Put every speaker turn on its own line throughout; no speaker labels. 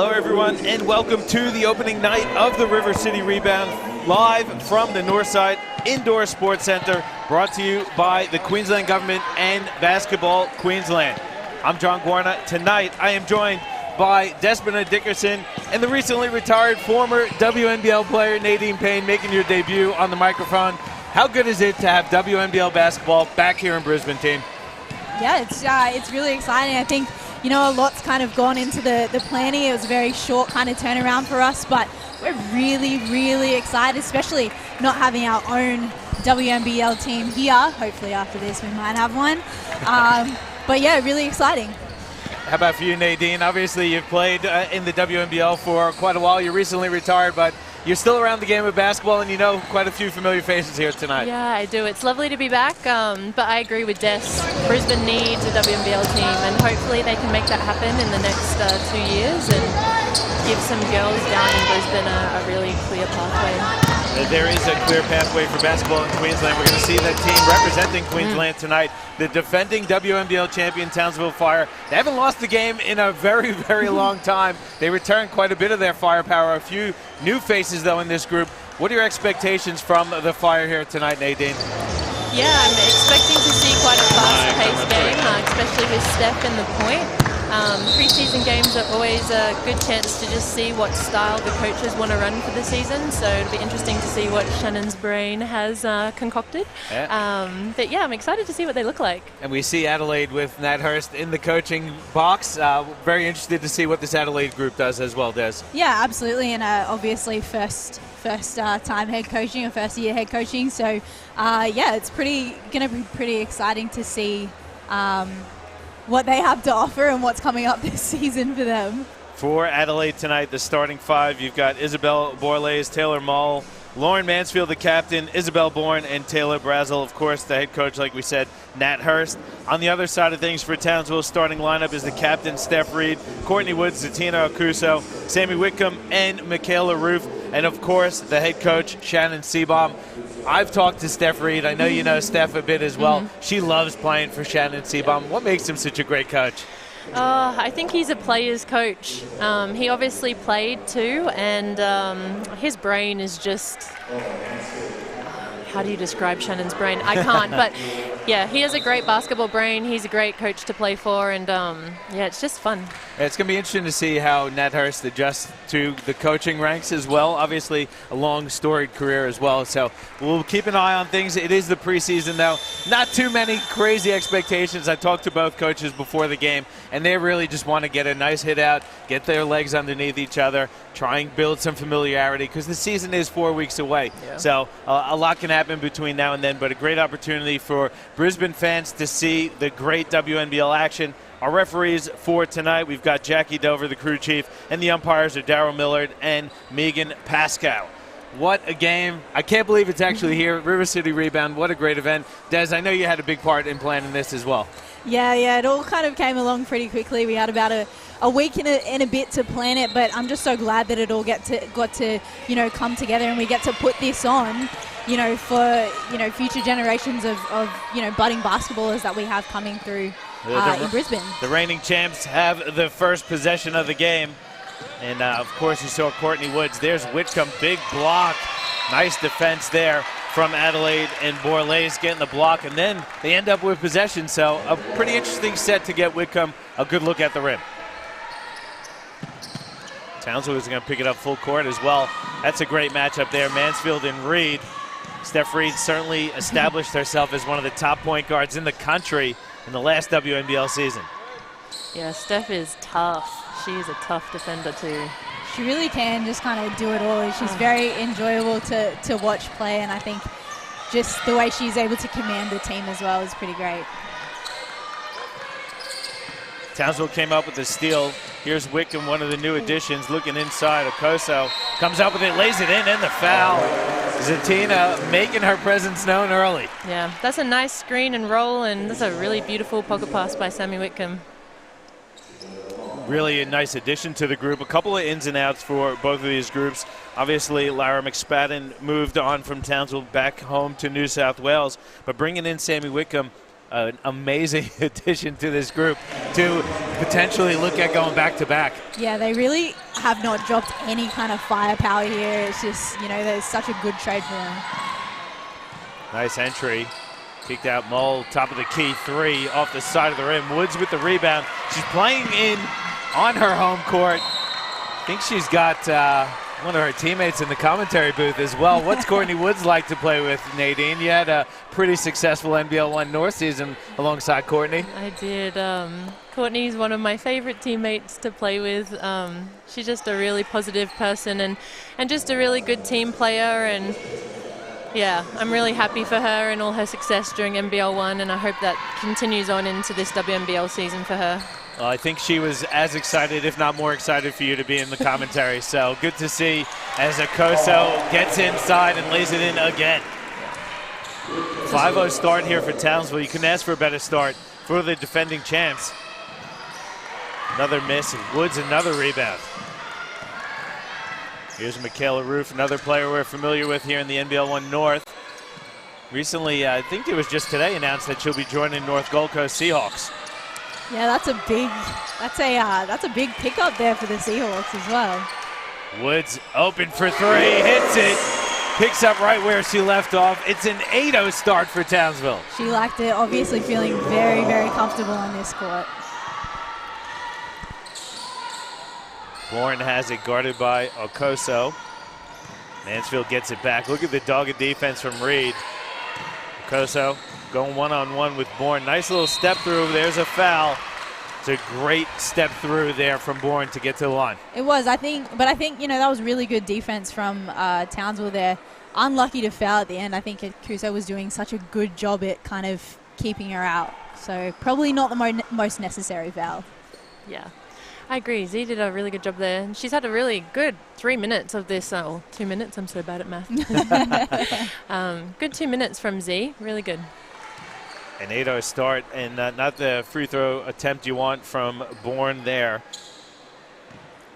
Hello everyone and welcome to the opening night of the River City Rebound, live from the Northside Indoor Sports Centre, brought to you by the Queensland Government and Basketball Queensland. I'm John Guarna. Tonight I am joined by Despina Dickerson and the recently retired former WNBL player Nadine Payne, making your debut on the microphone. How good is it to have WNBL basketball back here in Brisbane, team?
Yeah, it's really exciting. I think, you know, a lot's kind of gone into the planning. It was a very short kind of turnaround for us, but we're really, really excited, especially not having our own WNBL team here. Hopefully after this we might have one. But yeah, really exciting.
How about for you, Nadine? Obviously you've played in the WNBL for quite a while. You're recently retired, but you're still around the game of basketball, and you know quite a few familiar faces here tonight.
Yeah, I do. It's lovely to be back, but I agree with Des. Brisbane needs a WNBL team, and hopefully they can make that happen in the next 2 years and give some girls down in Brisbane a really clear pathway.
There is a clear pathway for basketball in Queensland. We're going to see that team representing Queensland tonight, the defending WNBL champion Townsville Fire. They haven't lost the game in a very, very long time. They returned quite a bit of their firepower. A few new faces, though, in this group. What are your expectations from the Fire here tonight, Nadine?
Yeah, I'm expecting to see quite a fast-paced game, especially with Steph in the point. Pre-season games are always a good chance to just see what style the coaches want to run for the season, so it'll be interesting to see what Shannon's brain has concocted. Yeah. But yeah, I'm excited to see what they look like. And
we see Adelaide with Nat Hurst in the coaching box. Very interested to see what this Adelaide group does as well, Des.
Yeah, absolutely, and obviously first time head coaching or first year head coaching, so yeah, it's going to be pretty exciting to see what they have to offer and what's coming up this season for them.
For Adelaide tonight, the starting five, you've got Isabel Borlase, Taylor Mull, Lauren Mansfield, the captain, Isabel Bourne, and Taylor Brazel, of course, the head coach, like we said, Nat Hurst. On the other side of things for Townsville, starting lineup is the captain, Steph Reed, Courtney Woods, Zatina Okuso, Sammy Whitcomb, and Michaela Roof, and of course, the head coach, Shannon Seabaum. I've talked to Steph Reed. I know you know Steph a bit as well. She loves playing for Shannon Seabaum. What makes him such a great coach?
I think he's a player's coach. He obviously played too, and his brain is just... How do you describe Shannon's brain? I can't, but yeah, he has a great basketball brain. He's a great coach to play for, and yeah, it's just fun.
It's going to be interesting to see how Nat Hurst adjusts to the coaching ranks as well. Obviously, a long, storied career as well, so we'll keep an eye on things. It is the preseason, though. Not too many crazy expectations. I talked to both coaches before the game, and they really just want to get a nice hit out, get their legs underneath each other, try and build some familiarity, because the season is 4 weeks away. Yeah. So a lot can happen between now and then, but a great opportunity for Brisbane fans to see the great WNBL action. Our referees for tonight, we've got Jackie Dover, the crew chief, and the umpires are Daryl Millard and Megan Pascal. What a game. I can't believe it's actually here. River City Rebound, what a great event. Des, I know you had a big part in planning this as well.
Yeah, it all kind of came along pretty quickly. We had about a week and a bit to plan it, but I'm just so glad that it all got to you know, come together, and we get to put this on, you know, for, you know, future generations of you know, budding basketballers that we have coming through in Brisbane.
The reigning champs have the first possession of the game. And, of course, you saw Courtney Woods. There's Whitcomb, big block. Nice defense there from Adelaide, and Borlase getting the block. And then they end up with possession. So a pretty interesting set to get Whitcomb a good look at the rim. Townsville is going to pick it up full court as well. That's a great matchup there, Mansfield and Reed. Steph Reed certainly established herself as one of the top point guards in the country in the last WNBL season.
Yeah, Steph is tough. She is a tough defender too.
She really can just kind of do it all. She's very enjoyable to watch play, and I think just the way she's able to command the team as well is pretty great.
Townsville came up with the steal. Here's Whitcomb, one of the new additions, looking inside. Okoso comes up with it, lays it in, and the foul. Zatina making her presence known early.
Yeah, that's a nice screen and roll, and that's a really beautiful pocket pass by Sammy Whitcomb.
Really a nice addition to the group. A couple of ins and outs for both of these groups. Obviously, Lara McSpadden moved on from Townsville back home to New South Wales, but bringing in Sammy Whitcomb, an amazing addition to this group to potentially look at going back-to-back.
Yeah, they really have not dropped any kind of firepower here. It's just, there's such a good trade for them.
Nice entry. Kicked out Mole, top of the key three off the side of the rim. Woods with the rebound. She's playing in on her home court. I think she's got one of her teammates in the commentary booth as well. What's Courtney Woods like to play with, Nadine? You had a pretty successful NBL 1 North season alongside Courtney.
I did. Courtney's one of my favorite teammates to play with. She's just a really positive person and just a really good team player. And yeah, I'm really happy for her and all her success during NBL 1, and I hope that continues on into this WNBL season for her.
Well, I think she was as excited, if not more excited, for you to be in the commentary. So good to see as Okoso gets inside and lays it in again. 5-0 start here for Townsville. You couldn't ask for a better start for the defending champs. Another miss, and Woods another rebound. Here's Michaela Roof, another player we're familiar with here in the NBL 1 North. Recently, I think it was just today, announced that she'll be joining North Gold Coast Seahawks.
Yeah, that's a big pickup there for the Seahawks as well.
Woods open for three, hits it, picks up right where she left off. It's an 8-0 start for Townsville.
She liked it, obviously feeling very, very comfortable on this court.
Bourne has it guarded by Okoso. Mansfield gets it back. Look at the dogged defense from Reed. Okoso going one-on-one with Bourne. Nice little step through. There's a foul. It's a great step through there from Bourne to get to the line.
It was, I think, that was really good defense from Townsville there. Unlucky to foul at the end. I think Kuso was doing such a good job at kind of keeping her out. So probably not the most necessary foul.
Yeah. I agree. Z did a really good job there. And she's had a really good 3 minutes of this. 2 minutes. I'm so bad at math. Good 2 minutes from Z. Really good.
An 8-0 start, and not the free throw attempt you want from Bourne there.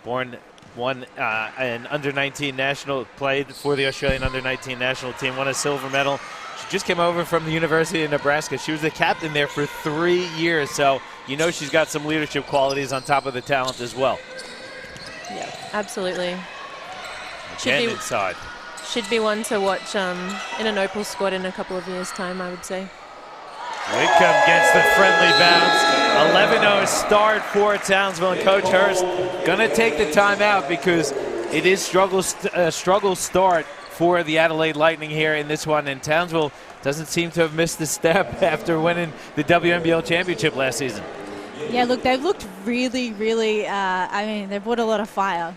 Bourne won an under-19 national, played for the Australian under-19 national team, won a silver medal. She just came over from the University of Nebraska. She was the captain there for 3 years, so you know she's got some leadership qualities on top of the talent as well.
Yeah, absolutely.
Again inside.
Should be one to watch in an Opal squad in a couple of years' time, I would say.
Whitcomb gets the friendly bounce. 11-0 start for Townsville, and Coach Hurst going to take the timeout because it is struggle start for the Adelaide Lightning here in this one, and Townsville doesn't seem to have missed a step after winning the WNBL championship last season.
Yeah, look, they've looked really, really, they've brought a lot of fire,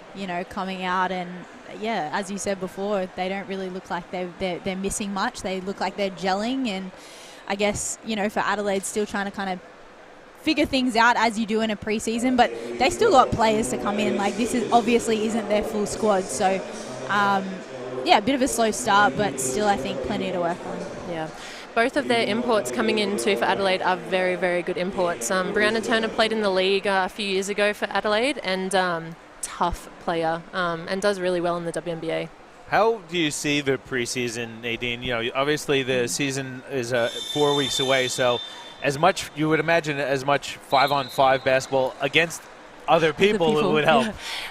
coming out, and yeah, as you said before, they don't really look like they're missing much. They look like they're gelling, and I guess, for Adelaide, still trying to kind of figure things out as you do in a preseason, but they still got players to come in. Like, this obviously isn't their full squad, so yeah, a bit of a slow start, but still I think plenty to work on.
Yeah. Both of their imports coming in too for Adelaide are very, very good imports. Brianna Turner played in the league a few years ago for Adelaide, and tough player, and does really well in the WNBA.
How do you see the preseason, Nadine? Obviously the season is 4 weeks away, so you would imagine as much 5-on-5 basketball against other people, it would help.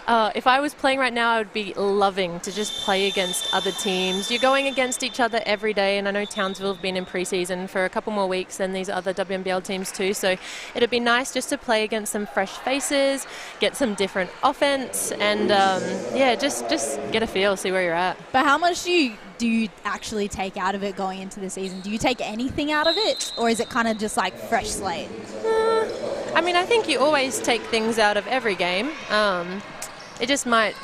Yeah. If I was playing right now, I would be loving to just play against other teams. You're going against each other every day, and I know Townsville have been in preseason for a couple more weeks than these other WNBL teams too, so it'd be nice just to play against some fresh faces, get some different offense, and just get a feel, see where you're at.
But how much do you actually take out of it going into the season? Do you take anything out of it, or is it kind of just like fresh slate?
I think you always take things out of every game. It just might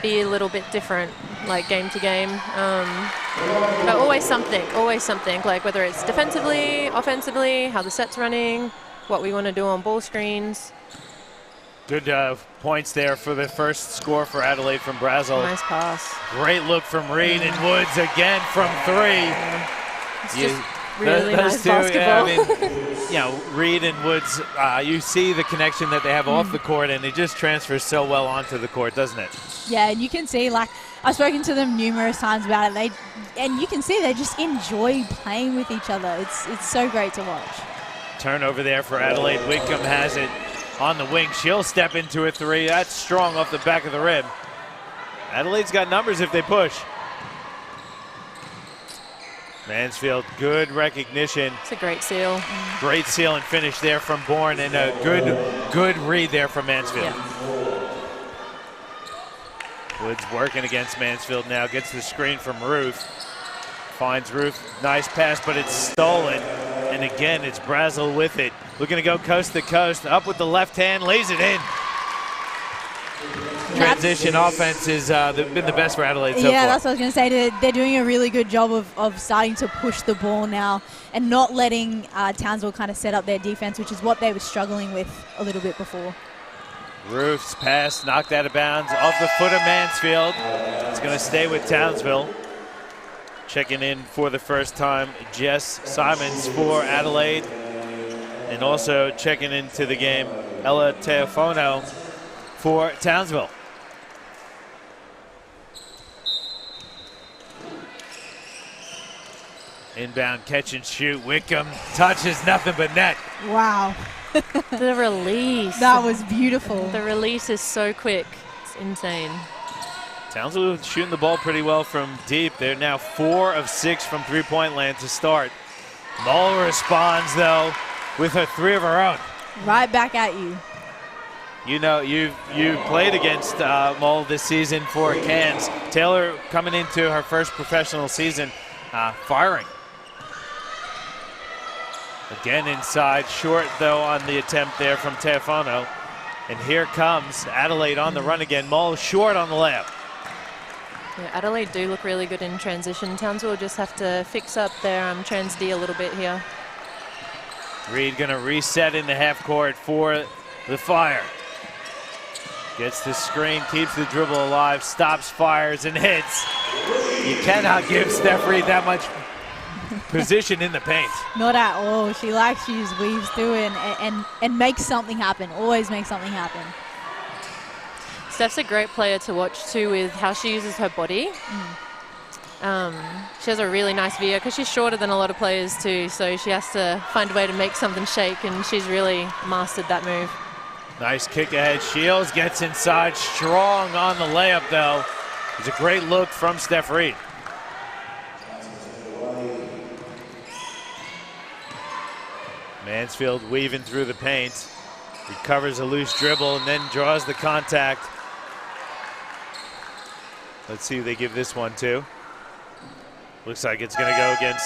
be a little bit different, like game to game. But always something, like whether it's defensively, offensively, how the set's running, what we want to do on ball screens.
Good points there for the first score for Adelaide from Brazel.
Nice pass.
Great look from Reed, and Woods again from three.
It's just really nice basketball.
Reed and Woods, you see the connection that they have off the court, and it just transfers so well onto the court, doesn't it?
Yeah, and you can see, like, I've spoken to them numerous times about it, and you can see they just enjoy playing with each other. It's so great to watch.
Turnover there for Adelaide. Whitcomb has it on the wing. She'll step into a three. That's strong off the back of the rim. Adelaide's got numbers if they push. Mansfield, good recognition.
It's a great seal.
Great seal and finish there from Bourne, and a good read there from Mansfield.
Yeah.
Woods working against Mansfield now. Gets the screen from Ruth. Finds Ruth. Nice pass, but it's stolen. And again, it's Brazel with it. Looking to go coast to coast. Up with the left hand, lays it in. Transition offense has been the best for Adelaide so far.
Yeah, that's what I was going to say. They're doing a really good job of starting to push the ball now and not letting Townsville kind of set up their defense, which is what they were struggling with a little bit before.
Ruth's pass knocked out of bounds off the foot of Mansfield. It's going to stay with Townsville. Checking in for the first time, Jess Simons for Adelaide. And also checking into the game, Ella Teofono for Townsville. Inbound catch and shoot. Wickham touches nothing but net.
Wow.
The release.
That was beautiful.
The release is so quick. It's insane.
Townsville shooting the ball pretty well from deep. They're now 4 of 6 from three-point land to start. Mull responds, though, with a 3 of her own.
Right back at you.
You know, you played against Mull this season for Cairns. Taylor coming into her first professional season, firing. Again inside, short though on the attempt there from Teofono. And here comes Adelaide on the run again. Mull short on the layup.
Yeah, Adelaide do look really good in transition. Townsville will just have to fix up their trans D a little bit here.
Reed gonna reset in the half court for the Fire. Gets the screen, keeps the dribble alive, stops, fires, and hits. You cannot give Steph Reed that much position in the paint.
Not at all. She just weaves through it and makes something happen. Always makes something happen.
Steph's a great player to watch too with how she uses her body. She has a really nice via because she's shorter than a lot of players too, so she has to find a way to make something shake, and she's really mastered that move.
Nice kick ahead. Shields gets inside, strong on the layup though. It's a great look from Steph Reed. Mansfield weaving through the paint. Recovers a loose dribble and then draws the contact. Let's see who they give this one to. Looks like it's going to go against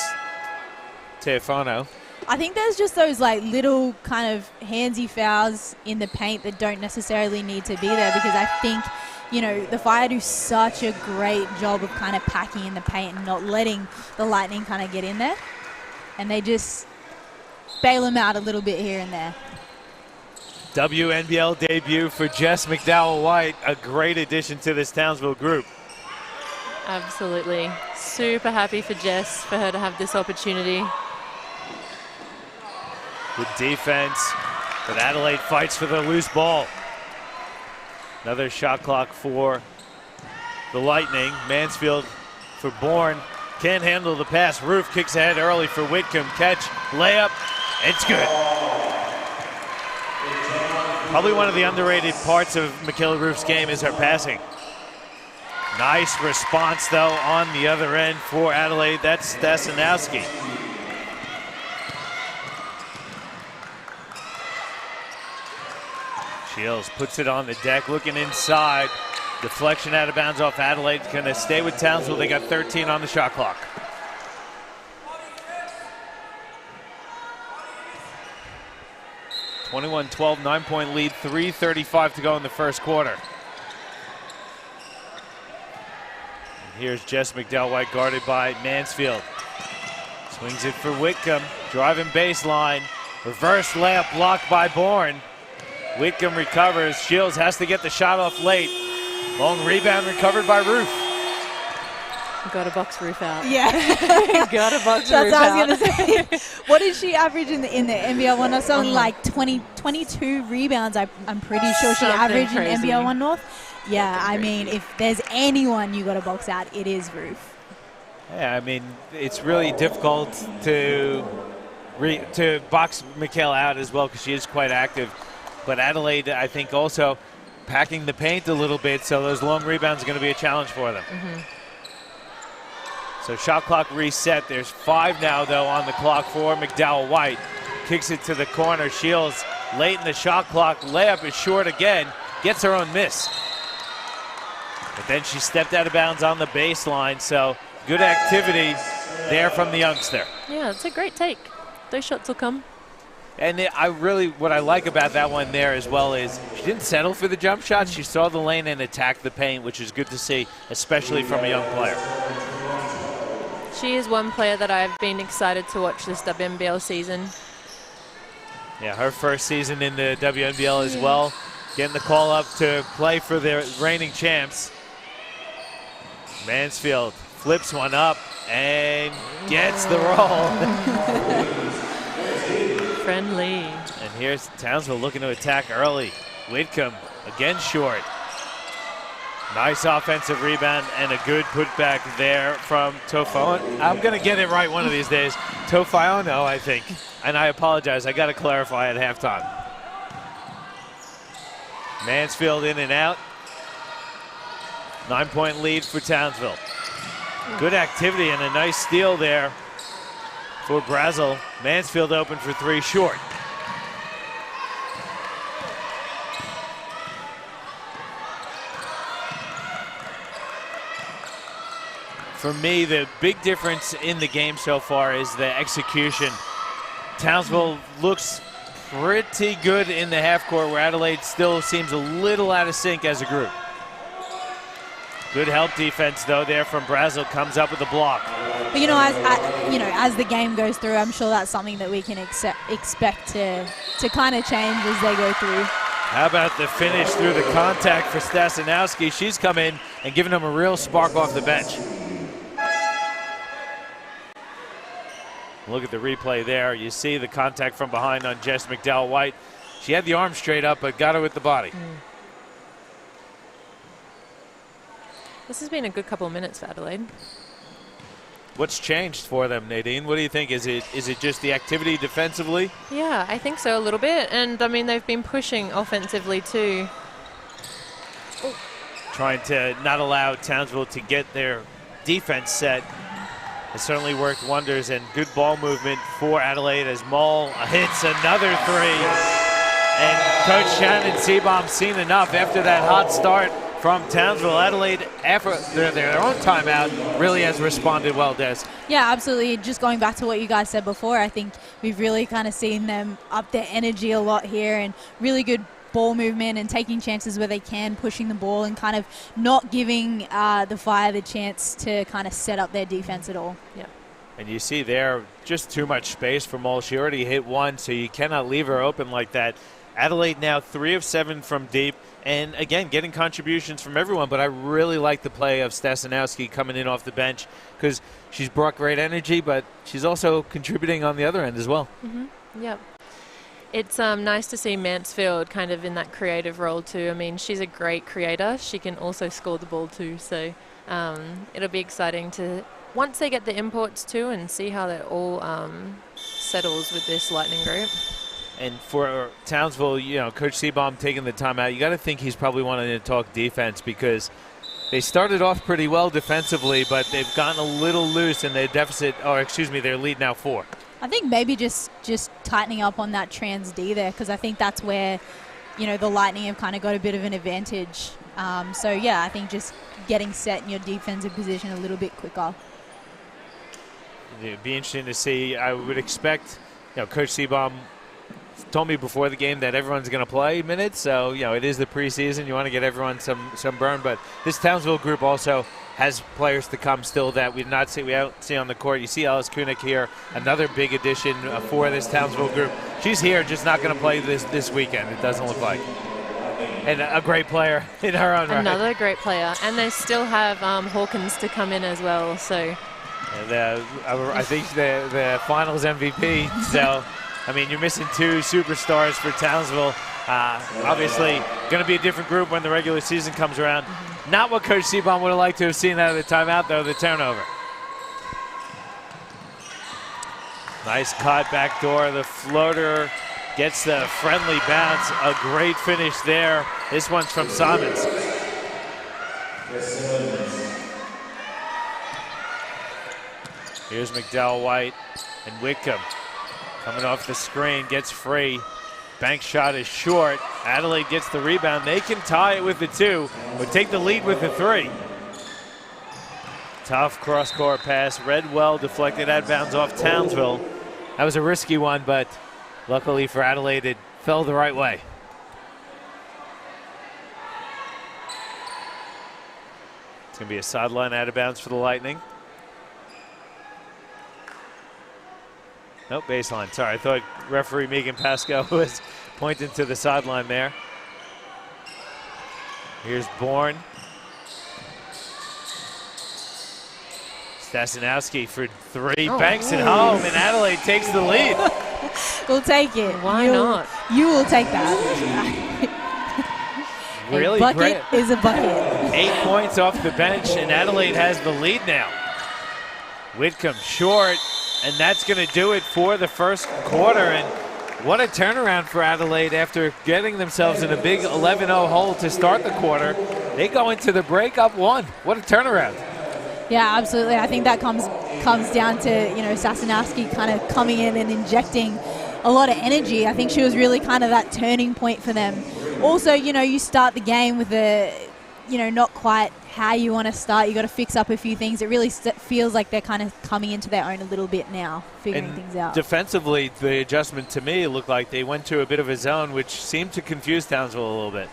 Teofono.
I think there's just those like little kind of handsy fouls in the paint that don't necessarily need to be there, because I think, you know, the Fire do such a great job of kind of packing in the paint and not letting the Lightning kind of get in there. And they just bail them out a little bit here and there.
WNBL debut for Jess McDowell-White, a great addition to this Townsville group.
Absolutely. Super happy for Jess, for her to have this opportunity.
Good defense, but Adelaide fights for the loose ball. Another shot clock for the Lightning. Mansfield for Bourne. Can't handle the pass. Roof kicks ahead early for Whitcomb. Catch, layup, it's good. Probably one of the underrated parts of Michaela Roof's game is her passing. Nice response, though, on the other end for Adelaide. That's Stasinowski. Shields puts it on the deck, looking inside. Deflection out of bounds off Adelaide. Going to stay with Townsville. They got 13 on the shot clock. (21-12), 9-point lead, 3:35 to go in the first quarter. And here's Jess McDowell-White guarded by Mansfield. Swings it for Whitcomb, driving baseline. Reverse layup blocked by Bourne. Whitcomb recovers. Shields has to get the shot off late. Long rebound recovered by Roof.
Got to box Roof out.
Yeah.
Got to box Roof out.
That's what I was going to say. What did she average in the NBL 1 North? Something like 22 rebounds, I'm pretty sure she averaged in NBL 1 North. Yeah, I mean, if there's anyone you got to box out, it is Roof.
Yeah, I mean, it's really difficult to to box Mikhail out as well because she is quite active. But Adelaide, I think, also packing the paint a little bit, so those long rebounds are going to be a challenge for them. So shot clock reset. There's 5 now, though, on the clock for McDowell White. Kicks it to the corner. Shields late in the shot clock. Layup is short again. Gets her own miss. But then she stepped out of bounds on the baseline, so good activity there from the youngster.
Yeah, it's a great take. Those shots will come.
And what I like about that one there as well is she didn't settle for the jump shot. She saw the lane and attacked the paint, which is good to see, especially from a young player.
She is one player that I've been excited to watch this WNBL season.
Yeah, her first season in the WNBL as well. Getting the call up to play for the reigning champs. Mansfield flips one up and gets the roll.
Friendly.
And here's Townsville looking to attack early. Whitcomb again short. Nice offensive rebound and a good putback there from Tofaono. I'm going to get it right one of these days. Tofaono, I think. And I apologize. I got to clarify at halftime. Mansfield in and out. 9-point lead for Townsville. Good activity and a nice steal there for Brazel. Mansfield open for 3 short. For me, the big difference in the game so far is the execution. Townsville looks pretty good in the half court, where Adelaide still seems a little out of sync as a group. Good help defense, though, there from Brazel. Comes up with a block.
But as the game goes through, I'm sure that's something that we can expect to kind of change as they go through.
How about the finish through the contact for Stasinowski? She's come in and given them a real spark off the bench. Look at the replay there. You see the contact from behind on Jess McDowell White. She had the arm straight up, but got her with the body.
This has been a good couple of minutes for Adelaide.
What's changed for them, Nadine? What do you think? Is it just the activity defensively?
Yeah, I think so a little bit. And, I mean, they've been pushing offensively too.
Trying to not allow Townsville to get their defense set. It certainly worked wonders, and good ball movement for Adelaide as Mull hits another 3. And Coach Shannon Seabaum's seen enough after that hot start from Townsville. Adelaide, after their own timeout, really has responded well, Des.
Yeah, absolutely. Just going back to what you guys said before, I think we've really kind of seen them up their energy a lot here, and really good ball movement and taking chances where they can, pushing the ball and kind of not giving the Fire the chance to kind of set up their defense at all.
Yeah.
And you see there just too much space for Mull. She already hit 1, so you cannot leave her open like that. Adelaide now 3 of 7 from deep, and again getting contributions from everyone, but I really like the play of Stasinowski coming in off the bench because she's brought great energy, but she's also contributing on the other end as well.
Yep. It's nice to see Mansfield kind of in that creative role too. I mean, she's a great creator. She can also score the ball too. So it'll be exciting to, once they get the imports too, and see how that all settles with this Lightning group.
And for Townsville, Coach Seabaum taking the timeout, you got to think he's probably wanting to talk defense because they started off pretty well defensively, but they've gotten a little loose in their deficit, their lead now 4.
I think maybe just tightening up on that trans D there, because I think that's where, the Lightning have kind of got a bit of an advantage. I think just getting set in your defensive position a little bit quicker.
It'd be interesting to see. I would expect, Coach Seabaum told me before the game that everyone's going to play minutes, so it is the preseason. You want to get everyone some burn, but this Townsville group also has players to come still that we don't see on the court. You see Alice Kunik here, another big addition for this Townsville group. She's here, just not going to play this weekend, it doesn't look like. And a great player in her own right.
Another great player, and they still have Hawkins to come in as well. So,
I think the finals MVP. So, I mean, you're missing 2 superstars for Townsville. Obviously, going to be a different group when the regular season comes around. Not what Coach Seabaum would have liked to have seen out of the timeout, though, the turnover. Nice cut back door. The floater gets the friendly bounce. A great finish there. This one's from Simons. Here's McDowell White and Whitcomb coming off the screen, gets free. Bank shot is short. Adelaide gets the rebound. They can tie it with the 2 or take the lead with the 3. Tough cross-court pass. Redwell deflected out of bounds off Townsville. That was a risky one, but luckily for Adelaide, it fell the right way. It's going to be a sideline out of bounds for the Lightning. Nope, baseline. Sorry, I thought referee Megan Pascoe was pointing to the sideline there. Here's Bourne. Stasinowski for 3, banks it home, and Adelaide takes the lead.
We'll take it.
Why not?
You will take that.
Really
a bucket
great.
Is a bucket.
8 points off the bench, and Adelaide has the lead now. Whitcomb short, and that's going to do it for the first quarter. And what a turnaround for Adelaide after getting themselves in a big 11-0 hole to start the quarter. They go into the break up 1. What a turnaround.
Yeah, absolutely. I think that comes down to, Sasinowski kind of coming in and injecting a lot of energy. I think she was really kind of that turning point for them. Also, you start the game with not quite how you want to start. You got to fix up a few things. It really feels like they're kind of coming into their own a little bit now, figuring things out.
Defensively, the adjustment to me looked like they went to a bit of a zone, which seemed to confuse Townsville a little bit.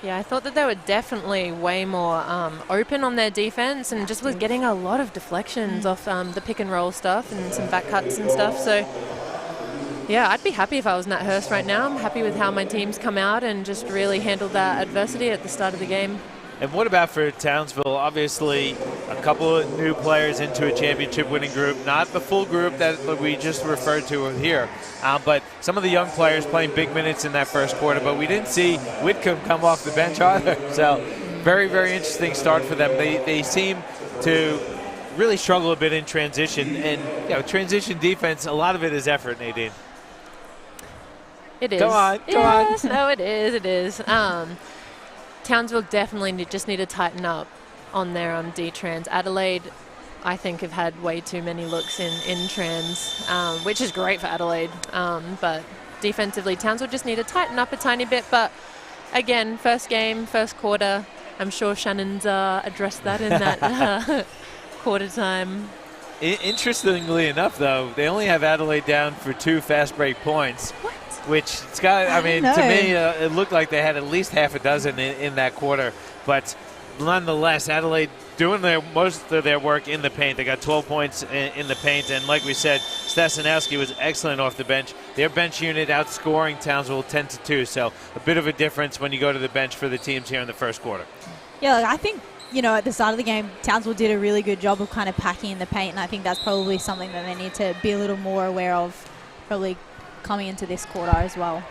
Yeah, I thought that they were definitely way more open on their defense and just was getting a lot of deflections off the pick and roll stuff and some back cuts and stuff. So, yeah, I'd be happy if I was Nat Hurst right now. I'm happy with how my team's come out and just really handled that adversity at the start of the game.
And what about for Townsville? Obviously, a couple of new players into a championship-winning group. Not the full group that we just referred to here, but some of the young players playing big minutes in that first quarter. But we didn't see Whitcomb come off the bench either. So very, very interesting start for them. They seem to really struggle a bit in transition. And transition defense, a lot of it is effort, Nadine.
It is.
Come on.
Yes, no, it is. Townsville definitely just need to tighten up on their D-trans. Adelaide, I think, have had way too many looks in trans, which is great for Adelaide. But defensively, Townsville just need to tighten up a tiny bit. But again, first game, first quarter, I'm sure Shannon's addressed that in that quarter time.
Interestingly enough, though, they only have Adelaide down for 2 fast break points.
What?
Which, to me, it looked like they had at least half a dozen in that quarter. But nonetheless, Adelaide doing most of their work in the paint. They got 12 points in the paint. And like we said, Stasinowski was excellent off the bench. Their bench unit outscoring Townsville 10-2. So a bit of a difference when you go to the bench for the teams here in the first quarter.
Yeah, I think, at the start of the game, Townsville did a really good job of kind of packing in the paint. And I think that's probably something that they need to be a little more aware of, probably coming into this quarter as well.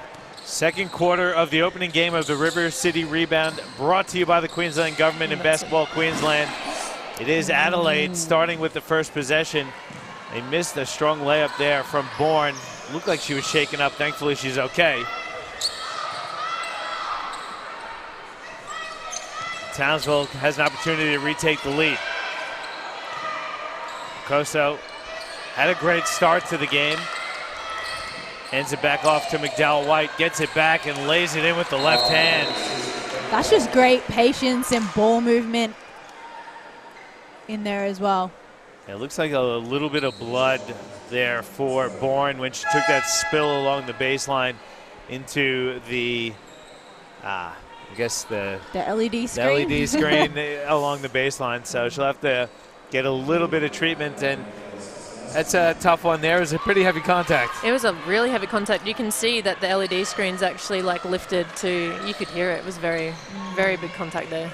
Second quarter of the opening game of the River City Rebound, brought to you by the Queensland Government and Basketball Queensland. It is Adelaide starting with the first possession. They missed a strong layup there from Bourne. Looked like she was shaken up. Thankfully, she's okay. Townsville has an opportunity to retake the lead. Coso had a great start to the game. Hands it back off to McDowell White, gets it back and lays it in with the left hand.
That's just great patience and ball movement in there as well.
It looks like a little bit of blood there for Bourne when she took that spill along the baseline into the, I guess the
LED screen.
The LED screen along the baseline. So she'll have to get a little bit of treatment, and that's a tough one there. It was a pretty heavy contact.
It was a really heavy contact. You can see that the LED screen's actually lifted to, you could hear it. It was very, very big contact there.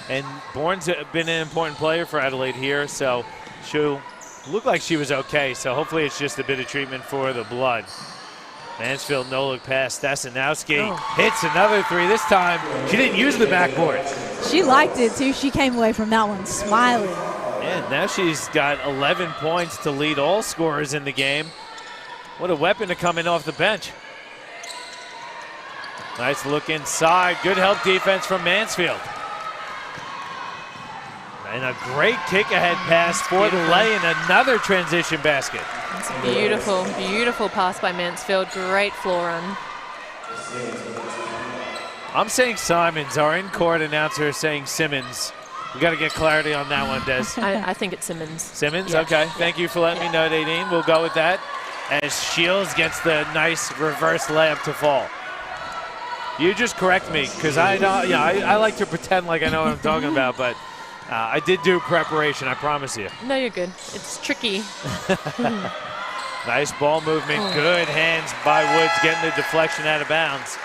And Bourne's been an important player for Adelaide here, so she'll look like she was okay. So hopefully it's just a bit of treatment for the blood. Mansfield no-look pass. Stasinowski hits another 3. This time she didn't use the backboard.
She liked it too. She came away from that one smiling.
And now she's got 11 points to lead all scorers in the game. What a weapon to come in off the bench. Nice look inside. Good help defense from Mansfield. And a great kick-ahead pass for the lay and another transition basket.
It's a beautiful, beautiful pass by Mansfield. Great floor run.
I'm saying Simons. Our in-court announcer is saying Simmons. We got to get clarity on that one, Des.
I think it's Simmons.
Simmons?
Yeah.
Okay. Thank you for letting me know, Nadine. We'll go with that. As Shields gets the nice reverse layup to fall. You just correct me, because I like to pretend like I know what I'm talking about, but I did do preparation, I promise you.
No, you're good. It's tricky.
Nice ball movement. Good hands by Woods, getting the deflection out of bounds.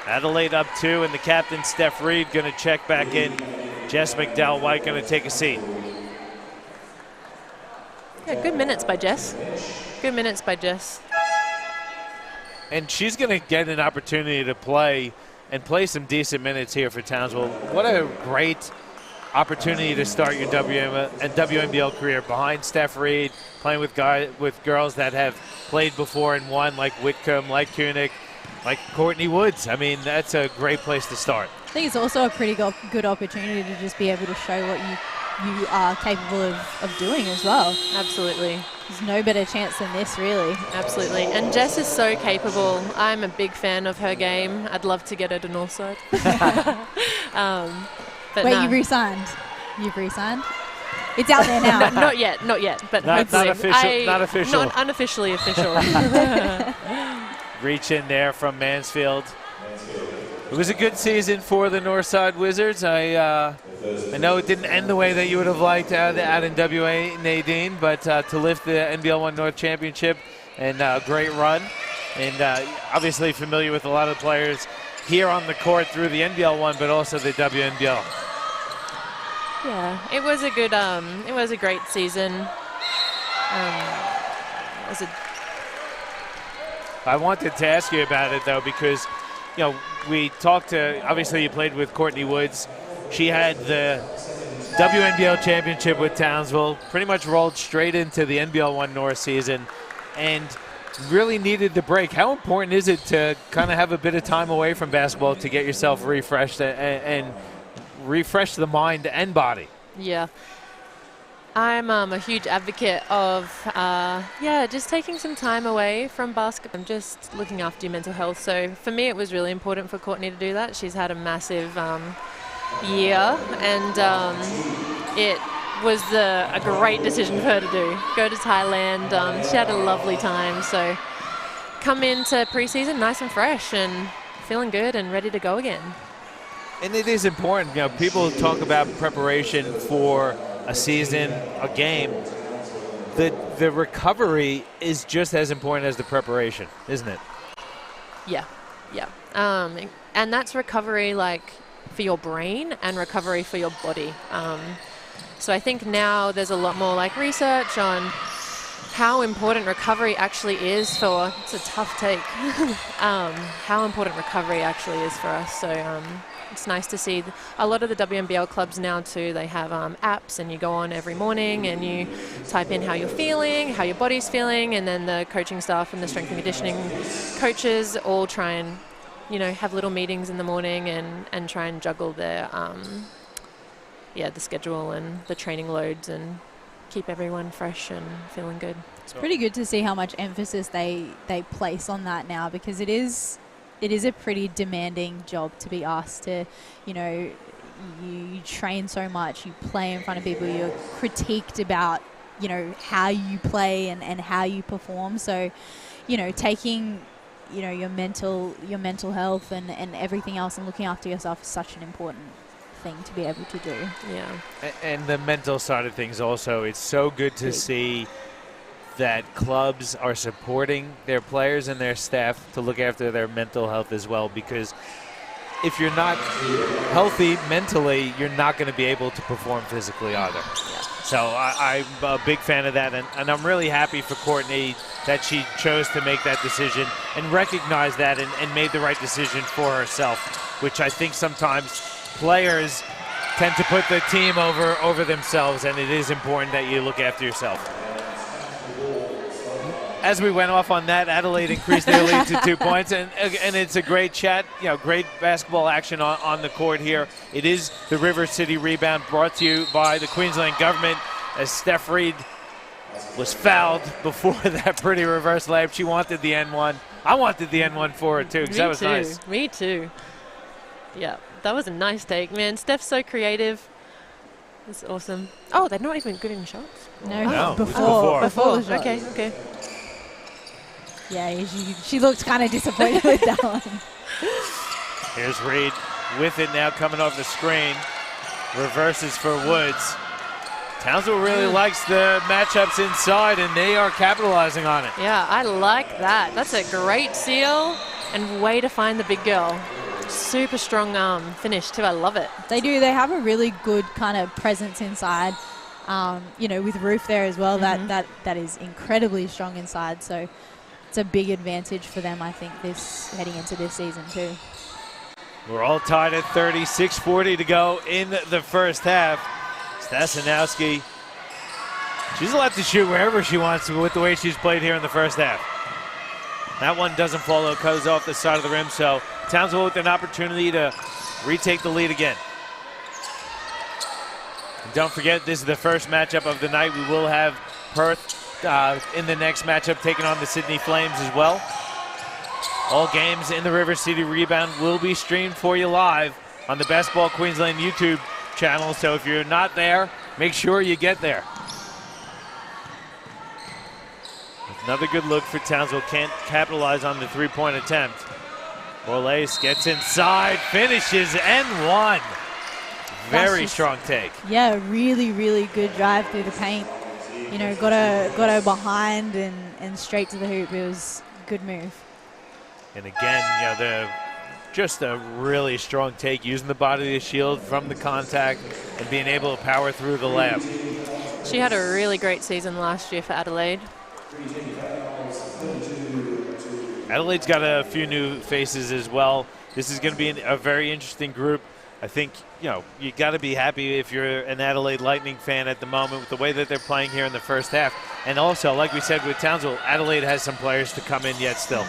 Adelaide up 2, and the captain, Steph Reed, going to check back in. Jess McDowell-White going to take a seat.
Yeah, good minutes by Jess. Good minutes by Jess.
And she's going to get an opportunity to play and play some decent minutes here for Townsville. What a great opportunity to start your WNBL career behind Steph Reed, playing with girls that have played before and won, like Whitcomb, like Koenig, like Courtney Woods. I mean, that's a great place to start.
I think it's also a pretty good opportunity to just be able to show what you are capable of doing as well.
Absolutely.
There's no better chance than this, really.
Absolutely. And Jess is so capable. I'm a big fan of her game. I'd love to get her to Northside. But
wait,
no.
you've re-signed? You've re-signed? It's out there now.
No, not yet, but
not
hopefully.
official. Not official.
Not unofficially official.
Reach in there from Mansfield. It was a good season for the Northside Wizards. I know it didn't end the way that you would have liked out in WA, Nadine, but to lift the NBL 1 North Championship and a great run. And obviously familiar with a lot of players here on the court through the NBL 1, but also the WNBL.
Yeah, it was a good, it was a great season.
I wanted to ask you about it, though, because, you know, we talked to, obviously you played with Courtney Woods. She had the WNBL championship with Townsville, pretty much rolled straight into the NBL 1 North season, and really needed the break. How important is it to kind of have a bit of time away from basketball to get yourself refreshed and refresh the mind and body?
Yeah. I'm a huge advocate of, just taking some time away from basketball and just looking after your mental health. So for me, it was really important for Courtney to do that. She's had a massive year, and it was a great decision for her to do. Go to Thailand. She had a lovely time. So come into preseason nice and fresh and feeling good and ready to go again.
And it is important. You know, people talk about preparation for a season, a game. The recovery is just as important as the preparation, isn't it?
Yeah. And that's recovery, like, for your brain and recovery for your body. So I think now there's a lot more, like, research on how important recovery actually is for, it's a tough take, how important recovery actually is for us. So it's nice to see a lot of the WNBL clubs now too, they have apps, and you go on every morning and you type in how you're feeling, how your body's feeling, and then the coaching staff and the strength and conditioning coaches all try and, you know, have little meetings in the morning and try and juggle their, the schedule and the training loads and keep everyone fresh and feeling good.
It's pretty good to see how much emphasis they place on that now, because it is a pretty demanding job to be asked to, you know, you train so much, you play in front of people, you're critiqued about, you know, how you play and how you perform. So, you know, taking, you know, your mental health and everything else and looking after yourself is such an important thing to be able to do.
Yeah.
And the mental side of things also, it's so good to see that clubs are supporting their players and their staff to look after their mental health as well, because if you're not healthy mentally, you're not going to be able to perform physically either. Yeah. So I'm a big fan of that, and I'm really happy for Courtney that she chose to make that decision and recognize that and made the right decision for herself, which I think sometimes players tend to put the team over themselves, and it is important that you look after yourself. as we went off on that, Adelaide increased their lead to 2 points, and it's a great chat, great basketball action on the court here. It is the River City Rebound, brought to you by the Queensland government, as Steph Reed was fouled before that pretty reverse layup. She wanted the N1. I wanted the N1 for her too, because that was nice.
Me too. Yeah, that was a nice take, man. Steph's so creative. That's awesome. Oh, they're not even good in shots?
No,
before
the shot.
Okay.
Yeah, she looked kind of disappointed with that one.
Here's Reed with it now, coming off the screen. Reverses for Woods. Townsville really likes the matchups inside, and they are capitalizing on it.
Yeah, I like that. That's a great seal and way to find the big girl. Super strong finish too. I love it.
They do. They have a really good kind of presence inside. With Roof there as well. That is incredibly strong inside. So it's a big advantage for them, I think, heading into this season too.
We're all tied at 30, 6:40 to go in the first half. Stasinowski, she's allowed to shoot wherever she wants to with the way she's played here in the first half. That one doesn't fall, though, goes off the side of the rim, so Townsville with an opportunity to retake the lead again. And don't forget, this is the first matchup of the night. We will have Perth in the next matchup taking on the Sydney Flames as well. All games in the River City Rebound will be streamed for you live on the Basketball Queensland YouTube channel, so if you're not there, make sure you get there. Another good look for Townsville. Can't capitalize on the three-point attempt. Borlase gets inside, finishes, and one. Very strong take.
Yeah, really, really good drive through the paint. Got her behind and straight to the hoop. It was a good move.
And again, just a really strong take, using the body to shield from the contact and being able to power through the layup.
She had a really great season last year for Adelaide.
Adelaide's got a few new faces as well. This is going to be a very interesting group. I think, you got to be happy if you're an Adelaide Lightning fan at the moment with the way that they're playing here in the first half. And also, like we said with Townsville, Adelaide has some players to come in yet still.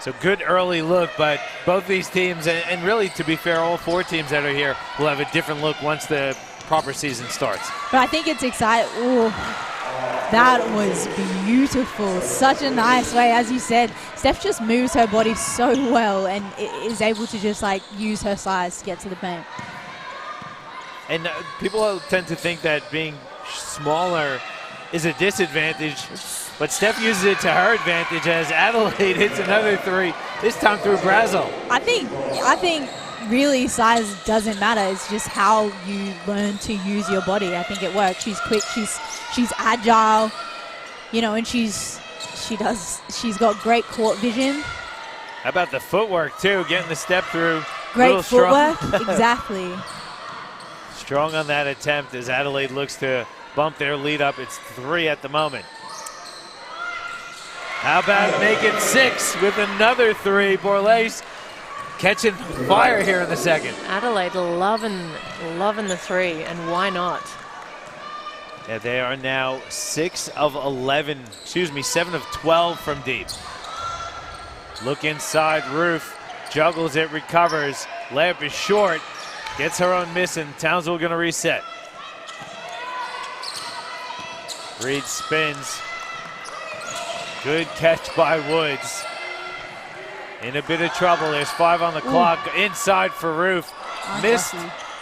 So good early look, but both these teams, and really, to be fair, all four teams that are here will have a different look once the proper season starts.
But I think it's exciting. Ooh, that was beautiful. Such a nice way. As you said, Steph just moves her body so well and is able to just use her size to get to the paint.
And people tend to think that being smaller is a disadvantage, but Steph uses it to her advantage as Adelaide hits another three, this time through Brazel.
I think really size doesn't matter. It's just how you learn to use your body. I think it works. She's quick. She's agile, and she's got great court vision.
How about the footwork too? Getting the step through.
Great footwork. Exactly.
Strong on that attempt as Adelaide looks to bump their lead up. It's 3 at the moment. How about make it 6 with another 3? Borlase catching fire here in the second.
Adelaide loving the 3, and why not?
Yeah, they are now 7 of 12 from deep. Look inside, Roof juggles it, recovers. Layup is short, gets her own miss, and Townsville going to reset. Reed spins. Good catch by Woods. In a bit of trouble. There's 5 on the clock. Inside for Roof. Missed.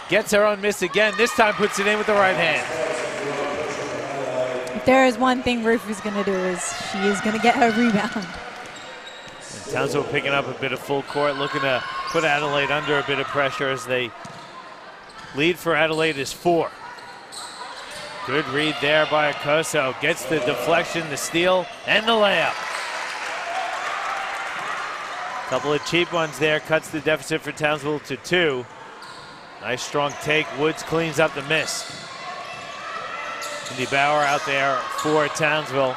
Gets her own miss again. This time puts it in with the right hand.
If there is one thing Roof is going to do, is she is going to get her rebound.
And Townsville picking up a bit of full court, looking to put Adelaide under a bit of pressure as they lead for Adelaide is 4. Good read there by Acoso. Gets the deflection, the steal, and the layup. Couple of cheap ones there. Cuts the deficit for Townsville to 2. Nice strong take. Woods cleans up the miss. Cindy Bauer out there for Townsville.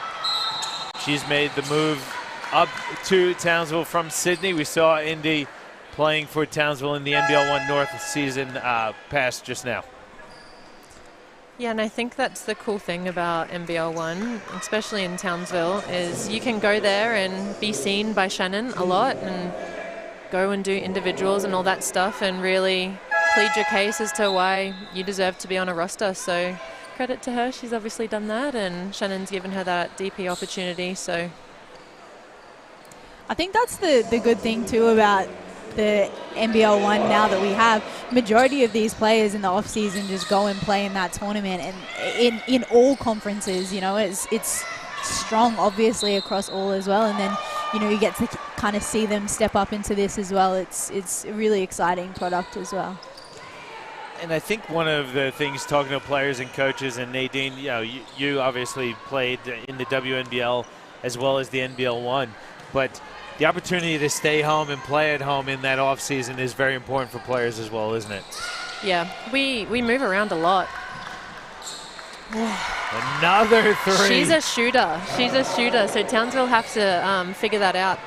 She's made the move up to Townsville from Sydney. We saw Indy playing for Townsville in the NBL 1 North season pass just now.
Yeah, and I think that's the cool thing about NBL 1, especially in Townsville, is you can go there and be seen by Shannon a lot and go and do individuals and all that stuff and really plead your case as to why you deserve to be on a roster. So credit to her. She's obviously done that, and Shannon's given her that DP opportunity. So
I think that's the good thing too about the NBL 1 now that we have. Majority of these players in the off season just go and play in that tournament, and in all conferences, you know, it's strong obviously across all as well, and then, you know, you get to kind of see them step up into this as well. It's a really exciting product as well.
And I think one of the things, talking to players and coaches, and Nadine, you know, you obviously played in the WNBL as well as the NBL 1, but the opportunity to stay home and play at home in that off season is very important for players as well, isn't it?
Yeah, we move around a lot.
Another three.
She's a shooter. She's a shooter. So Townsville have to figure that out.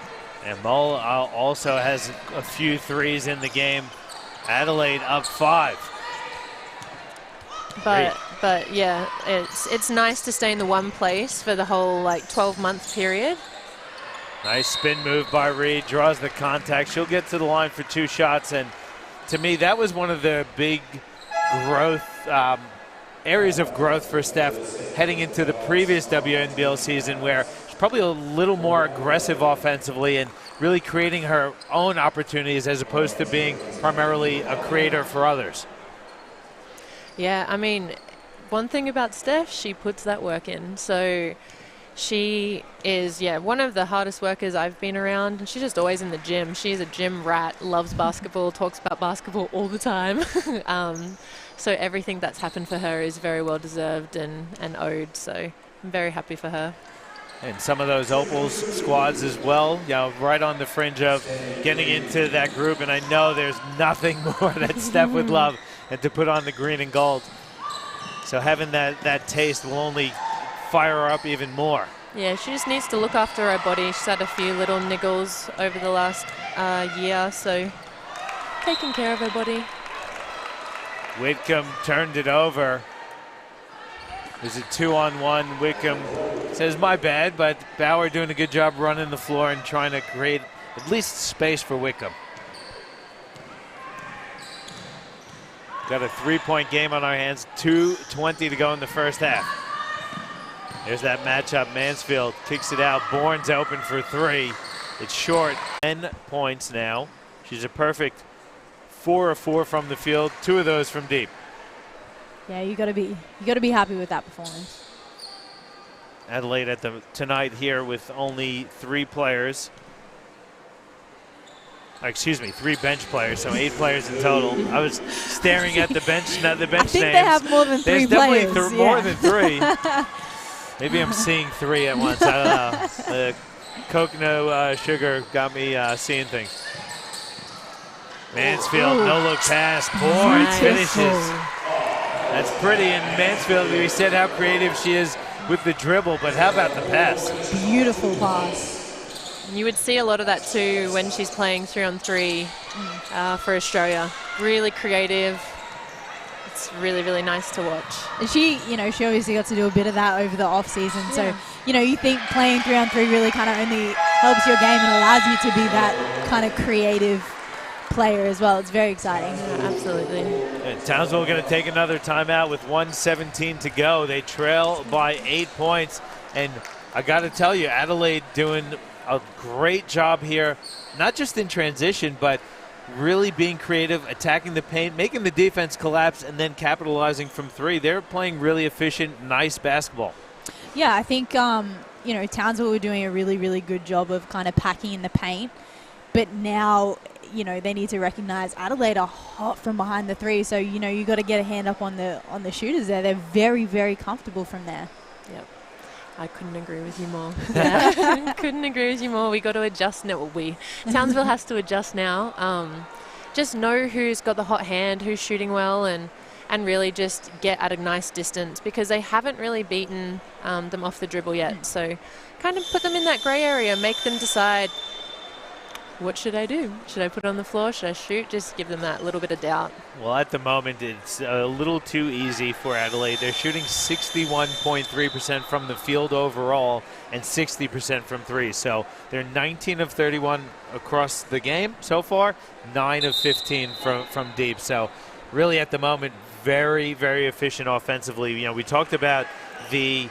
And Mull also has a few threes in the game. Adelaide up 5.
But yeah, it's nice to stay in the one place for the whole 12-month period.
Nice spin move by Reed, draws the contact. She'll get to the line for 2 shots, and to me, that was one of the big growth areas of growth for Steph heading into the previous WNBL season, where she's probably a little more aggressive offensively and really creating her own opportunities as opposed to being primarily a creator for others.
Yeah, I mean, one thing about Steph, she puts that work in. So she is, one of the hardest workers I've been around. And she's just always in the gym. She's a gym rat, loves basketball, talks about basketball all the time. So everything that's happened for her is very well deserved and owed. So I'm very happy for her.
And some of those Opals squads as well, you know, right on the fringe of getting into that group. And I know there's nothing more that Steph would love than to put on the green and gold. So having that taste will only fire her up even more.
Yeah, she just needs to look after her body. She's had a few little niggles over the last year, so taking care of her body.
Whitcomb turned it over. There's a 2-on-1. Whitcomb says, my bad, but Bauer doing a good job running the floor and trying to create at least space for Whitcomb. Got a 3-point game on our hands, 2:20 to go in the first half. There's that matchup. Mansfield kicks it out. Bourne's open for 3. It's short. 10 points now. She's a perfect 4 of 4 from the field, 2 of those from deep.
Yeah, you gotta be happy with that performance.
Adelaide tonight here with only 3 players. Excuse me, 3 bench players, so 8 players in total. I was staring at the bench names.
I think they have more than 3
There's
players.
definitely more than 3. Maybe I'm seeing 3 at once. I don't know. The coconut sugar got me seeing things. Mansfield, no-look pass. Bourne finishes. That's pretty. And Mansfield, we said how creative she is with the dribble, but how about the pass?
Beautiful pass.
You would see a lot of that too when she's playing 3-on-3 for Australia. Really creative. It's really, really nice to watch.
And she obviously got to do a bit of that over the off season. So, you think playing 3-on-3 really kind of only helps your game and allows you to be that kind of creative player as well. It's very exciting.
Yeah, absolutely.
And Townsville going to take another timeout with 1:17 to go. They trail by 8 points. And I got to tell you, Adelaide doing a great job here, not just in transition, but really being creative, attacking the paint, making the defense collapse, and then capitalizing from 3. They're playing really efficient, nice basketball.
Yeah, I think, Townsville were doing a really, really good job of kind of packing in the paint. But now, they need to recognize Adelaide are hot from behind the 3. So, you got to get a hand up on the shooters there. They're very, very comfortable from there.
Yep. I couldn't agree with you more. Yeah. Couldn't agree with you more. We got to adjust now. Townsville has to adjust now. Just know who's got the hot hand, who's shooting well, and really just get at a nice distance, because they haven't really beaten them off the dribble yet. So kind of put them in that grey area, make them decide what should I do? Should I put it on the floor? Should I shoot? Just give them that little bit of doubt.
Well, at the moment, it's a little too easy for Adelaide. They're shooting 61.3% from the field overall and 60% from three. So they're 19 of 31 across the game so far, 9 of 15 from deep. So really at the moment, very, very efficient offensively. You know, we talked about the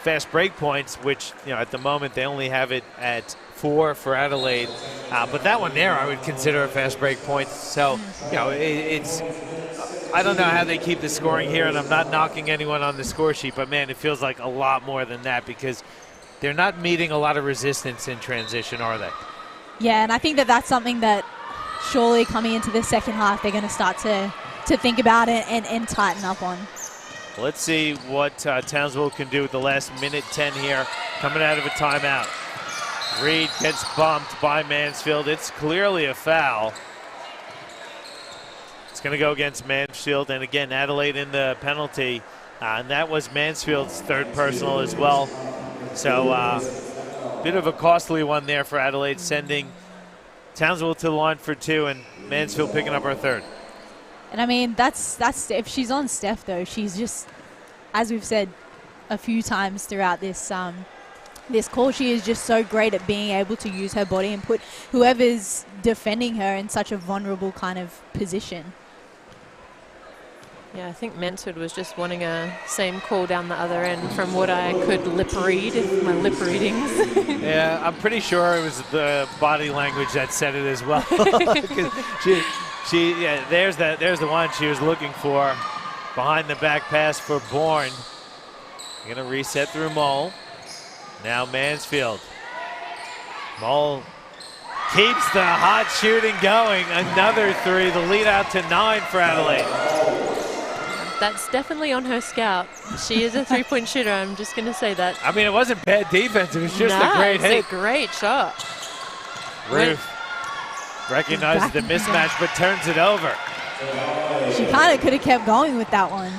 fast break points, which, you know, at the moment they only have it at 4 for Adelaide, but that one there I would consider a fast break point. So, you know, it's I don't know how they keep the scoring here, and I'm not knocking anyone on the score sheet, but man, it feels like a lot more than that because they're not meeting a lot of resistance in transition, are they?
Yeah, and I think that that's something that surely coming into the second half they're going to start to think about it and tighten up on.
Let's see what Townsville can do with the last minute 10 here, coming out of a timeout. Reed gets bumped by Mansfield. It's clearly a foul. It's going to go against Mansfield, and again, Adelaide in the penalty, and that was Mansfield's third personal as well. So bit of a costly one there for Adelaide, sending Townsville to the line for 2, and Mansfield picking up her third.
And I mean, that's if she's on Steph though, she's just, as we've said a few times throughout this this call, she is just so great at being able to use her body and put whoever's defending her in such a vulnerable kind of position.
Yeah, I think Mansfield was just wanting a same call down the other end from what I could lip read, my lip readings.
Yeah, I'm pretty sure it was the body language that said it as well. Yeah, there's the one she was looking for. Behind the back pass for Bourne. Gonna reset through Mole. Now Mansfield. Mole keeps the hot shooting going. Another 3, the lead out to 9 for Adelaide.
That's definitely on her scout. She is a three-point shooter. I'm just going to say that.
I mean, it wasn't bad defense. It was just a great hit.
It's a great shot.
Ruth recognizes the mismatch, but turns it over.
She kind of could have kept going with that one.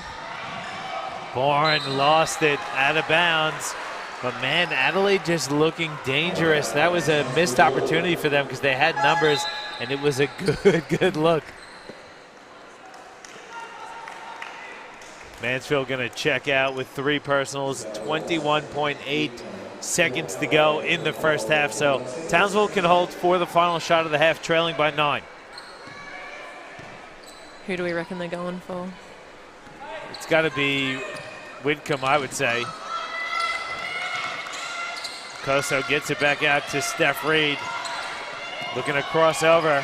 Bourne lost it out of bounds. But man, Adelaide just looking dangerous. That was a missed opportunity for them because they had numbers, and it was a good look. Mansfield going to check out with 3 personals, 21.8 seconds to go in the first half. So Townsville can hold for the final shot of the half, trailing by 9.
Who do we reckon they're going for?
It's got to be Whitcomb, I would say. Koso gets it back out to Steph Reed. Looking to cross over.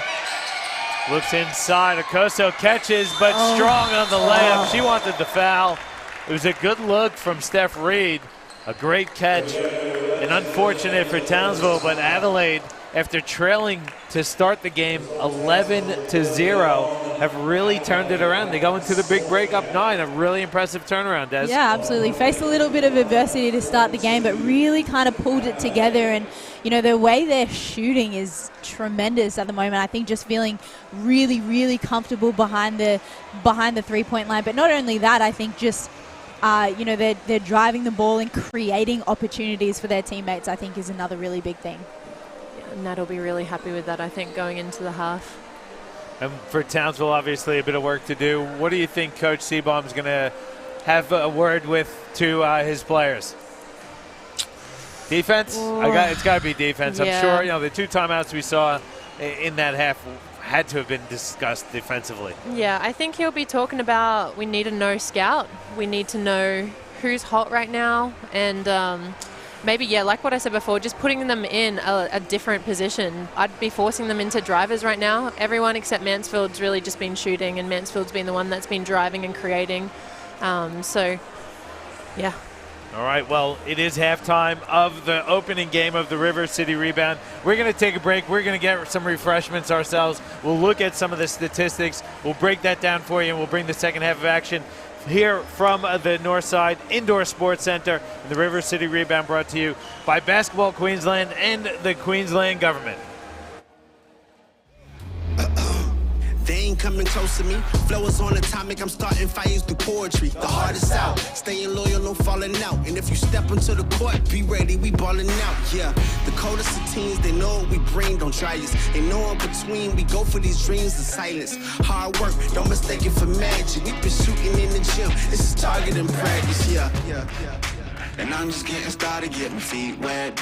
Looks inside. Okoso catches, but strong on the layup. She wanted the foul. It was a good look from Steph Reed. A great catch. And unfortunate for Townsville, but Adelaide, after trailing to start the game 11-0, have really turned it around. They go into the big break up 9. A really impressive turnaround, Des.
Yeah, absolutely. Faced a little bit of adversity to start the game, but really kind of pulled it together. And, you know, the way they're shooting is tremendous at the moment. I think just feeling really, really comfortable behind the three-point line. But not only that, I think just, you know, they're driving the ball and creating opportunities for their teammates, I think, is another really big thing.
And Nat will be really happy with that, I think, going into the half.
And for Townsville, obviously, a bit of work to do. What do you think Coach Seabaum's going to have a word with to his players? Defense? It's got to be defense.
Yeah.
I'm sure, you know, the 2 timeouts we saw in that half had to have been discussed defensively.
Yeah, I think he'll be talking about we need to know scout. We need to know who's hot right now. And maybe, yeah, like what I said before, just putting them in a different position. I'd be forcing them into drivers right now. Everyone except Mansfield's really just been shooting, and Mansfield's been the one that's been driving and creating. So, yeah.
All right, well, it is halftime of the opening game of the River City Rebound. We're going to take a break. We're going to get some refreshments ourselves. We'll look at some of the statistics. We'll break that down for you, and we'll bring the second half of action here from the Northside Indoor Sports Center. The River City Rebound brought to you by Basketball Queensland and the Queensland government.
Thank ain't coming close to me. Flow is on atomic, I'm starting fires through poetry. The heart is out, staying loyal, no falling out. And if you step into the court, be ready, we ballin' out. Yeah, the coldest of teens, they know what we bring, don't try us. Ain't no in between, we go for these dreams in silence. Hard work, don't mistake it for magic. We been shooting in the gym, this is target and practice. Yeah.
And I'm just getting started, get my feet wet.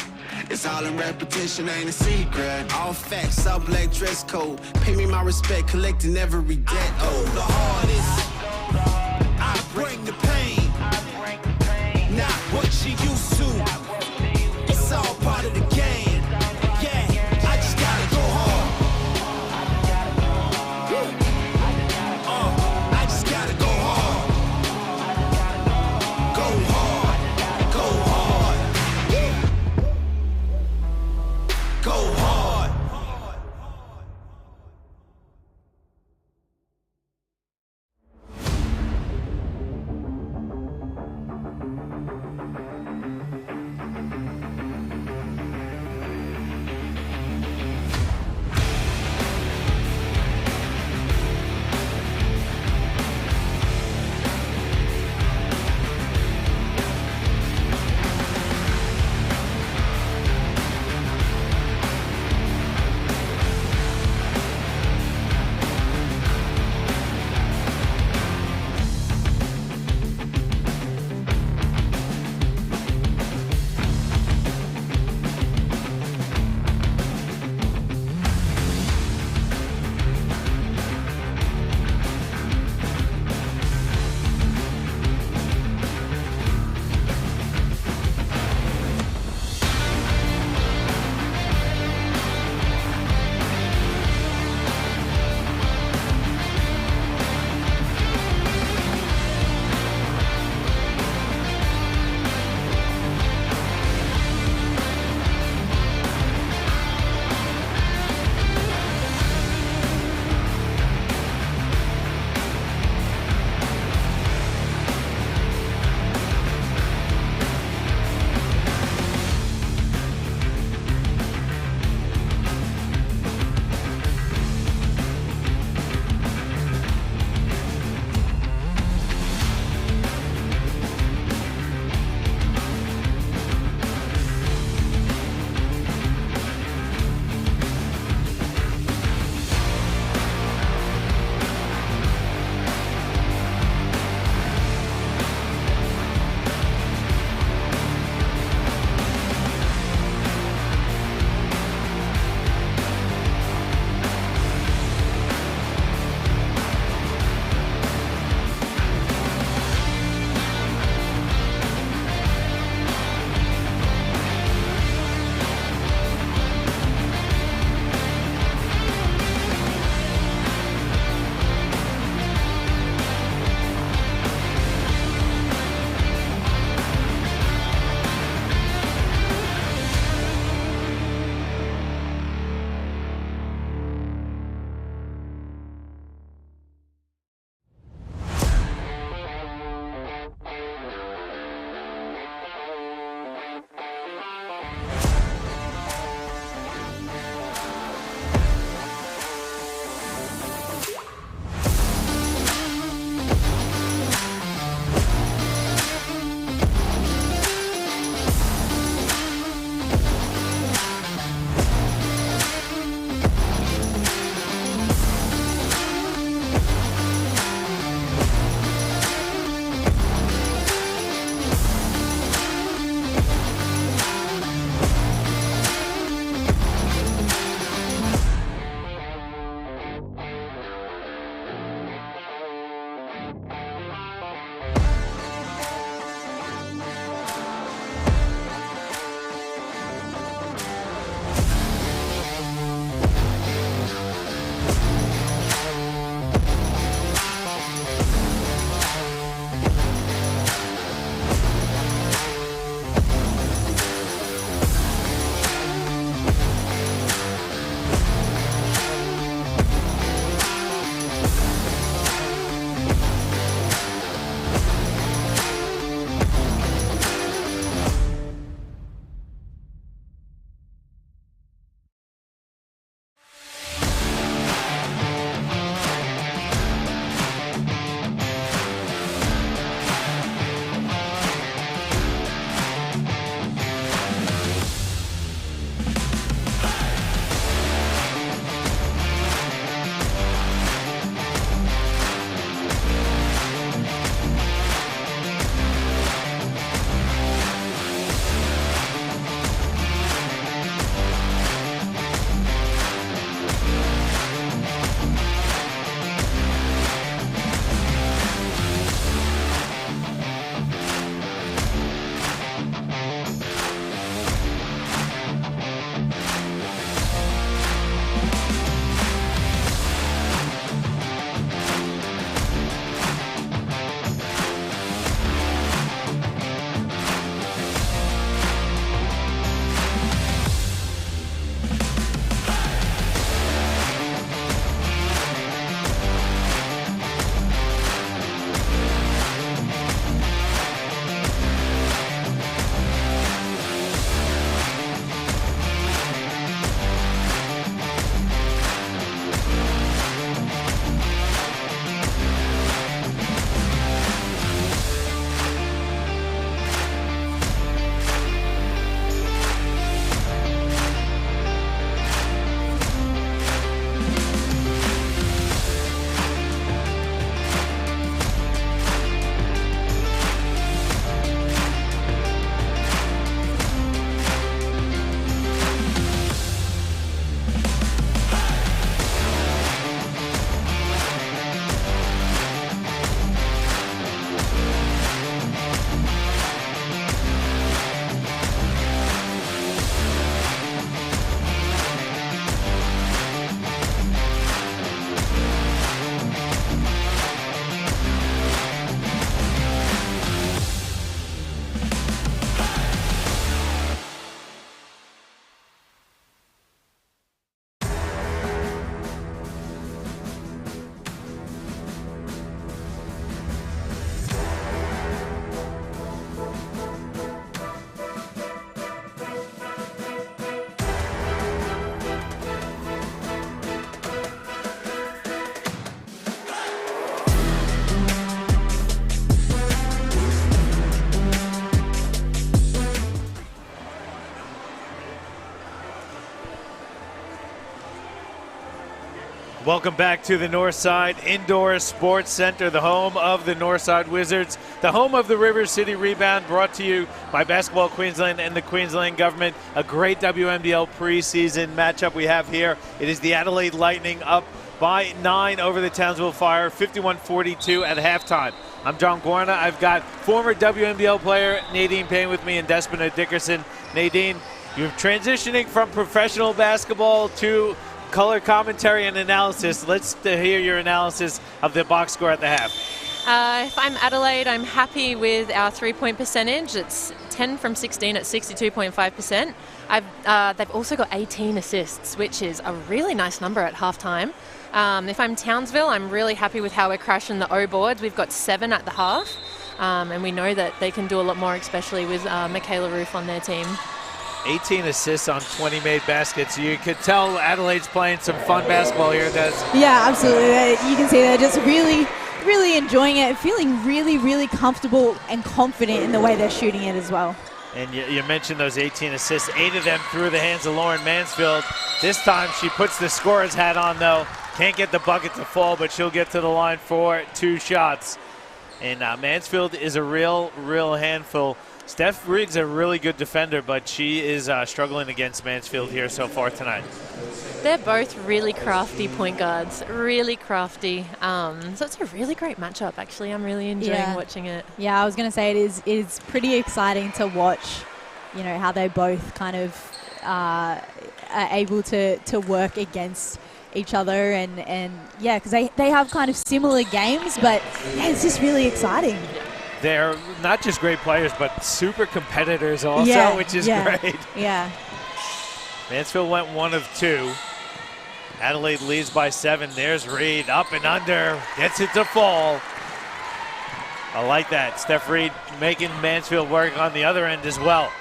It's all in repetition, ain't a secret.
All facts, all black dress code. Pay me my respect, collecting every debt. Oh, the hardest. I bring the pain. Not what you used to. It's all part of the game. Yeah, I just gotta go hard. I just gotta go hard. Go hard. Go hard. Go hard.
Welcome back to the Northside Indoor Sports Center, the home of the Northside Wizards, the home of the River City Rebound, brought to you by Basketball Queensland and the Queensland government. A great WNBL preseason matchup we have here. It is the Adelaide Lightning up by 9 over the Townsville Fire, 51-42 at halftime. I'm John Guarna. I've got former WNBL player Nadine Payne with me and Despina Dickerson. Nadine, you're transitioning from professional basketball to color commentary and analysis. Let's hear your analysis of the box score at the half.
If I'm Adelaide, I'm happy with our three-point percentage. It's 10 from 16 at 62.5%. They've also got 18 assists, which is a really nice number at halftime. If I'm Townsville, I'm really happy with how we're crashing the O boards. We've got 7 at the half, and we know that they can do a lot more, especially with Michaela Roof on their team.
18 assists on 20 made baskets. You could tell Adelaide's playing some fun basketball here, Des.
Yeah, absolutely. You can see they're just really enjoying it, feeling really comfortable and confident in the way they're shooting it as well.
And you mentioned those 18 assists, 8 of them through the hands of Lauren Mansfield. This time she puts the scorer's hat on, though. Can't get the bucket to fall, but she'll get to the line for 2 shots. And Mansfield is a real handful. Steph Reed's a really good defender, but she is struggling against Mansfield here so far tonight.
They're both really crafty point guards, really crafty. So it's a really great matchup, actually. I'm really enjoying watching it.
Yeah, I was going to say it is pretty exciting to watch, you know, how they both kind of are able to work against each other and yeah, because they have kind of similar games, but yeah, it's just really exciting.
They're not just great players, but super competitors also, which is great.
Yeah.
Mansfield went 1 of 2. Adelaide leads by 7. There's Reed, up and under, gets it to fall. I like that. Steph Reed making Mansfield work on the other end as well.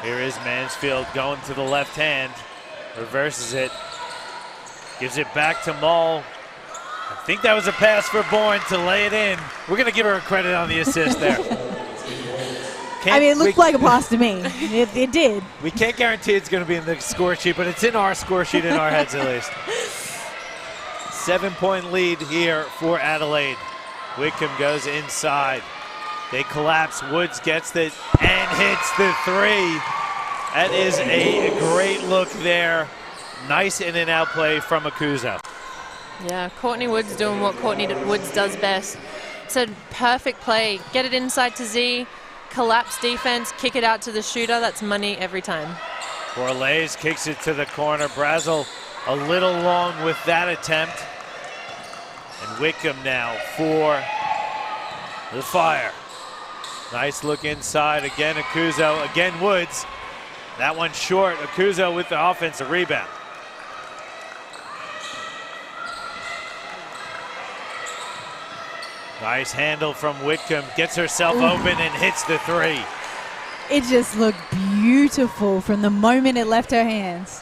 Here is Mansfield going to the left hand, reverses it, gives it back to Mull. I think that was a pass for Bourne to lay it in. We're going to give her a credit on the assist there.
I mean, it looked like a pass to me. It did.
We can't guarantee it's going to be in the score sheet, but it's in our score sheet in our heads at least. 7-point lead here for Adelaide. Whitcomb goes inside. They collapse. Woods gets it and hits the 3. That is a great look there. Nice in and out play from Akuzo.
Yeah, Courtney Woods doing what Courtney Woods does best. It's a perfect play. Get it inside to Z, collapse defense, kick it out to the shooter. That's money every time.
Borlaise kicks it to the corner. Brazel a little long with that attempt. And Whitcomb now for the Fire. Nice look inside. Again, Akuzo. Again, Woods. That one short. Akuzo with the offensive rebound. Nice handle from Whitcomb. Gets herself open and hits the 3.
It just looked beautiful from the moment it left her hands.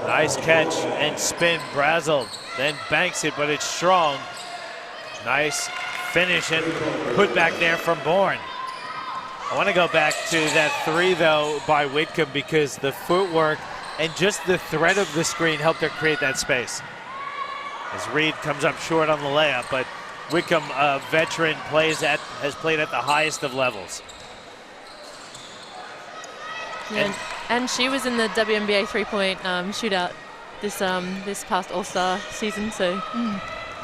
Nice catch and spin. Brazel then banks it, but it's strong. Nice finish and put back there from Bourne. I want to go back to that 3, though, by Whitcomb because the footwork and just the threat of the screen helped her create that space. As Reed comes up short on the layup, but Whitcomb, a veteran, has played at the highest of levels.
Yeah, and she was in the WNBA three-point shootout this past All-Star season, so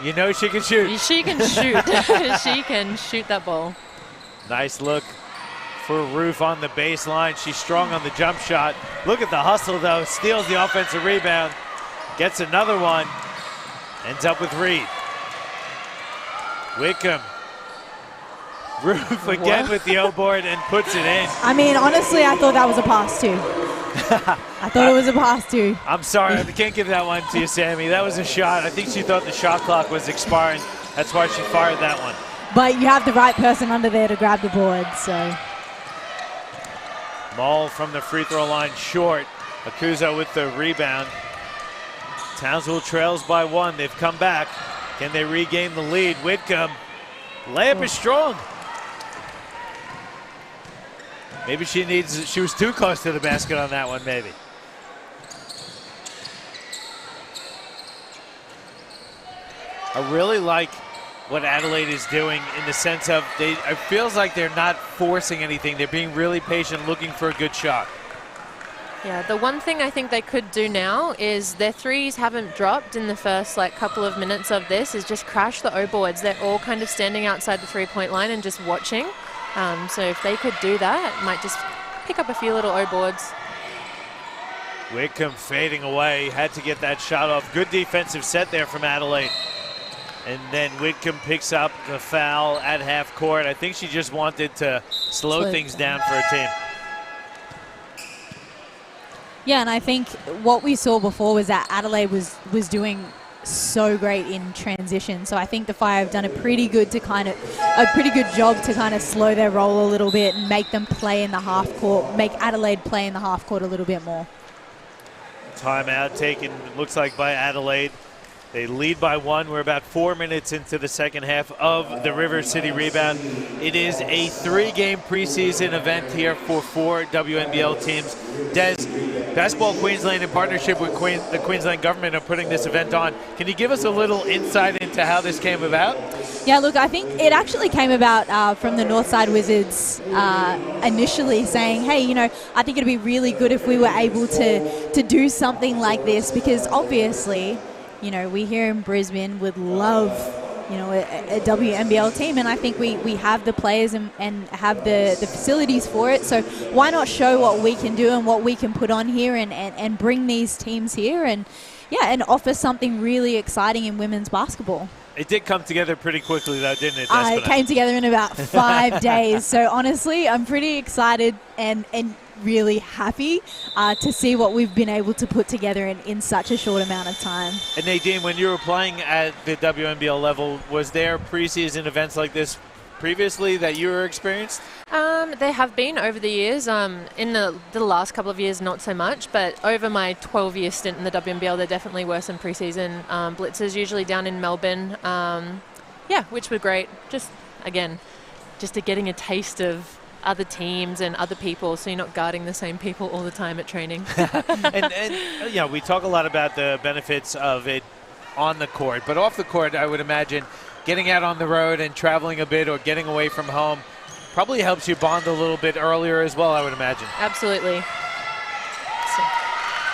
you know she can shoot.
She can shoot. She can shoot that ball.
Nice look for Roof on the baseline. She's strong on the jump shot. Look at the hustle, though. Steals the offensive rebound. Gets another one. Ends up with Reed. Whitcomb. Roof again with the O-board and puts it in.
I mean, honestly, I thought that was a pass, too. I thought it was a pass, too.
I'm sorry. I can't give that one to you, Sammy. That was a shot. I think she thought the shot clock was expiring. That's why she fired that one.
But you have the right person under there to grab the board, so.
Mull from the free throw line short. Akuzo with the rebound. Townsville trails by 1. They've come back. Can they regain the lead? Whitcomb. Layup is strong. Maybe she was too close to the basket on that one, maybe. I really like what Adelaide is doing in the sense of it feels like they're not forcing anything. They're being really patient, looking for a good shot.
Yeah, the one thing I think they could do now is their threes haven't dropped in the first couple of minutes of this, is just crash the O boards. They're all kind of standing outside the three-point line and just watching. So if they could do that, it might just pick up a few little O boards.
Whitcomb fading away, had to get that shot off. Good defensive set there from Adelaide. And then Whitcomb picks up the foul at half court. I think she just wanted to slow things down for her team.
Yeah, and I think what we saw before was that Adelaide was doing so great in transition. So I think the Fire have done a pretty good job to kind of slow their roll a little bit and make them play in the half court, make Adelaide play in the half court a little bit more.
Timeout taken, looks like, by Adelaide. They lead by 1. We're about 4 minutes into the second half of the River City Rebound. It is a 3-game preseason event here for 4 WNBL teams. Des, Basketball Queensland, in partnership with the Queensland government, are putting this event on. Can you give us a little insight into how this came about?
Yeah, look, I think it actually came about from the Northside Wizards initially saying, hey, you know, I think it'd be really good if we were able to do something like this, because obviously, you know, we here in Brisbane would love, you know, a WNBL team, and I think we have the players and have the facilities for it. So why not show what we can do and what we can put on here and bring these teams here and offer something really exciting in women's basketball.
It did come together pretty quickly, though, didn't it?
It came together in about 5 days. So honestly, I'm pretty excited and really happy to see what we've been able to put together in such a short amount of time. And
Nadine, when you were playing at the WNBL level, was there preseason events like this previously that you were experienced?
There have been over the years. In the last couple of years, not so much, but over my 12-year stint in the WNBL, there definitely were some preseason blitzes, usually down in Melbourne. Which were great. Just getting a taste of other teams and other people, so you're not guarding the same people all the time at training.
and we talk a lot about the benefits of it on the court, but off the court, I would imagine getting out on the road and traveling a bit or getting away from home probably helps you bond a little bit earlier as well, I would imagine.
Absolutely.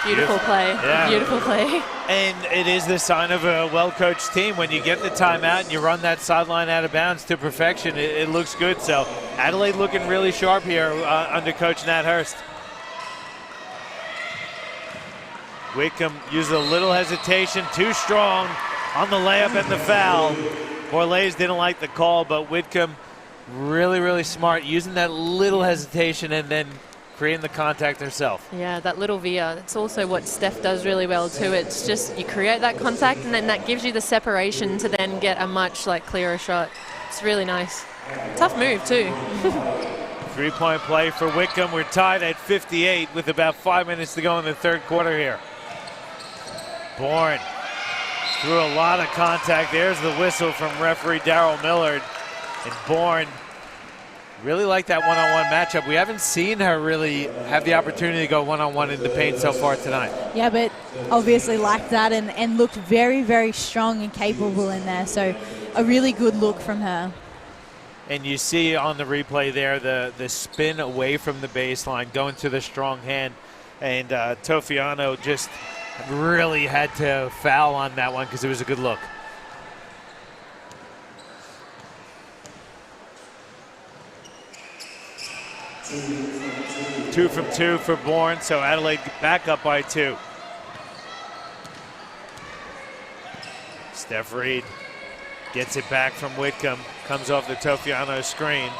Beautiful play. Yeah. Beautiful play.
And it is the sign of a well-coached team. When you get the timeout and you run that sideline out of bounds to perfection, it looks good. So Adelaide looking really sharp here under Coach Nat Hurst. Whitcomb used a little hesitation, too strong on the layup and the foul. Borlase didn't like the call, but Whitcomb really, really smart, using that little hesitation and then creating the contact herself.
Yeah, that little via. That's also what Steph does really well too. It's just you create that contact and then that gives you the separation to then get a much clearer shot. It's really nice. Tough move too.
3-point play for Whitcomb. We're tied at 58 with about 5 minutes to go in the third quarter here. Bourne through a lot of contact. There's the whistle from referee Daryl Millard. And Bourne really like that one-on-one matchup. We haven't seen her really have the opportunity to go one-on-one in the paint so far tonight.
Yeah, but obviously liked that and looked very, very strong and capable in there. So a really good look from her.
And you see on the replay there the spin away from the baseline, going to the strong hand. And Tofiano just really had to foul on that one because it was a good look. Two from two for Bourne, so Adelaide back up by 2. Steph Reed gets it back from Whitcomb, comes off the Tofiano screen.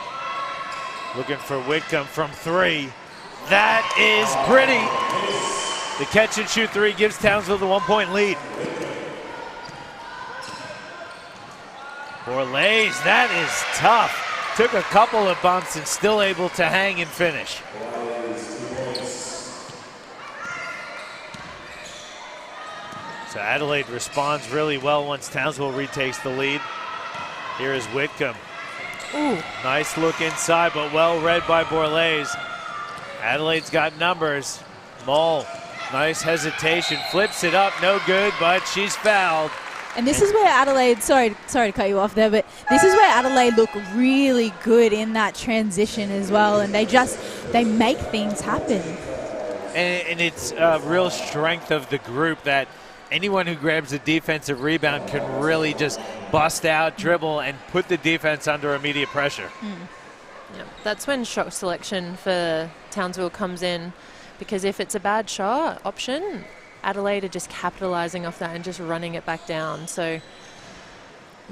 Looking for Whitcomb from 3. That is pretty. The catch and shoot 3 gives Townsville the 1-point lead. Borlase, that is tough. Took a couple of bumps and still able to hang and finish. So Adelaide responds really well once Townsville retakes the lead. Here is Whitcomb.
Ooh.
Nice look inside, but well read by Borlase. Adelaide's got numbers. Mull, nice hesitation, flips it up, no good, but she's fouled.
And this is where Adelaide, sorry to cut you off there, but this is where Adelaide look really good in that transition as well, and they make things happen.
And it's a real strength of the group that anyone who grabs a defensive rebound can really just bust out, dribble, and put the defense under immediate pressure.
Yeah, that's when shot selection for Townsville comes in, because if it's a bad shot option, Adelaide are just capitalizing off that and just running it back down. So,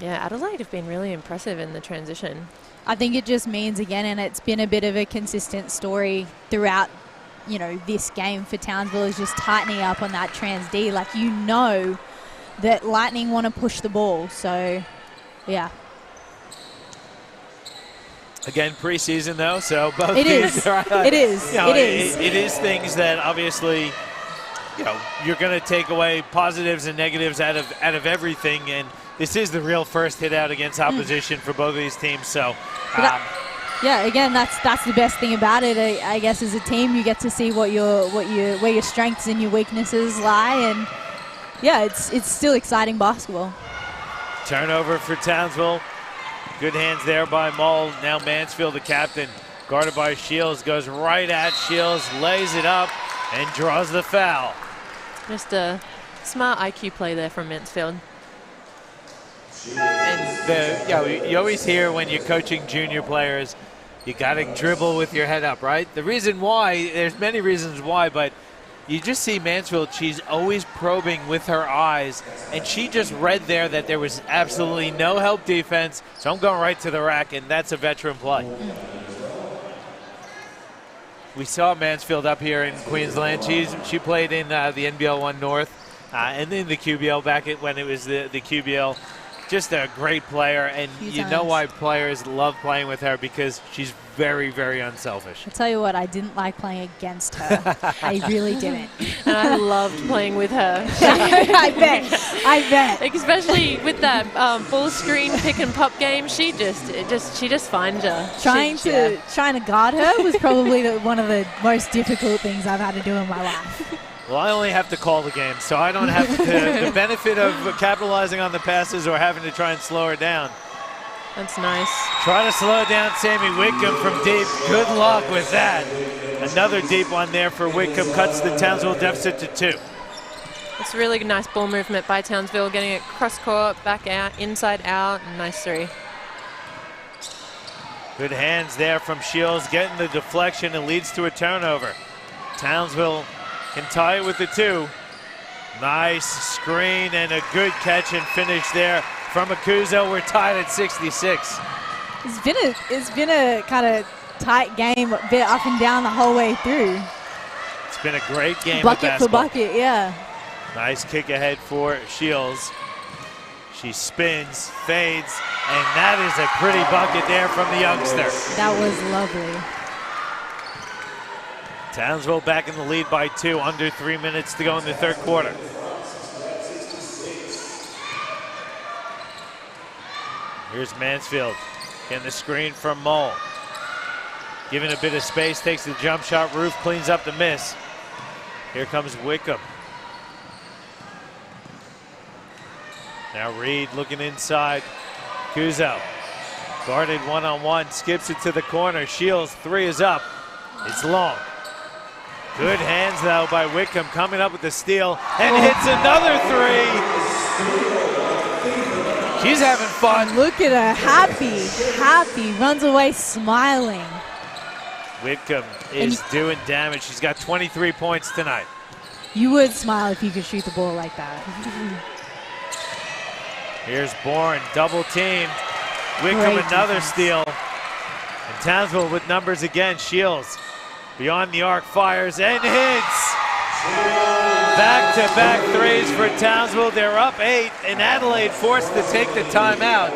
yeah, Adelaide have been really impressive in the transition.
I think it just means, again, and it's been a bit of a consistent story throughout, this game for Townsville, is just tightening up on that trans D. Like, that Lightning want to push the ball. So, yeah.
Again, preseason though, so both
it
teams
is.
are,
It is.
It is things that obviously, you're going to take away positives and negatives out of everything, and this is the real first hit out against opposition for both of these teams. So,
again, that's the best thing about it. I guess as a team, you get to see where your strengths and your weaknesses lie, and yeah, it's still exciting basketball.
Turnover for Townsville. Good hands there by Mull. Now Mansfield, the captain, guarded by Shields, goes right at Shields, lays it up, and draws the foul.
Just a smart IQ play there from Mansfield.
And you always hear when you're coaching junior players, you got to dribble with your head up, right? The reason why, there's many reasons why, but you just see Mansfield, she's always probing with her eyes, and she just read there that there was absolutely no help defense, so I'm going right to the rack, and that's a veteran play. We saw Mansfield up here in Queensland. She played in the NBL 1 North and in the QBL back when it was the QBL. Just a great player, and you know why players love playing with her, because she's very, very unselfish.
I'll tell you what, I didn't like playing against her. I really didn't.
And I loved playing with her.
I bet.
Especially with that ball screen pick and pop game, she just finds her.
Trying to guard her was probably one of the most difficult things I've had to do in my life.
Well, I only have to call the game, so I don't have the benefit of capitalizing on the passes or having to try and slow her down.
That's nice.
Try to slow down Sammy Whitcomb from deep. Good luck with that. Another deep one there for Whitcomb. Cuts the Townsville deficit to 2.
It's a really nice ball movement by Townsville, getting it cross court, back out, inside out, and nice 3.
Good hands there from Shields, getting the deflection, and leads to a turnover. Townsville can tie it with the 2. Nice screen and a good catch and finish there from Akuzo. We're tied at 66.
It's been a kind of tight game, a bit up and down the whole way through.
It's been a great game.
Bucket for bucket, yeah.
Nice kick ahead for Shields. She spins, fades, and that is a pretty bucket there from the youngster.
That was lovely.
Townsville back in the lead by 2, under 3 minutes to go in the third quarter. Here's Mansfield getting the screen from Mull. Giving a bit of space, takes the jump shot, Roof cleans up the miss. Here comes Wickham. Now Reed looking inside. Kuzo guarded one-on-one, skips it to the corner. Shields, 3 is up. It's long. Good hands, though, by Wickham, coming up with the steal, and hits another 3. She's having fun.
Look at her, happy, runs away smiling.
Whitcomb is doing damage. She's got 23 points tonight.
You would smile if you could shoot the ball like that.
Here's Bourne, double teamed. Wickham,
Great
another
defense.
steal. And Townsville with numbers again. Shields beyond the arc, fires and hits. Back-to-back 3s for Townsville. They're up 8, and Adelaide forced to take the timeout.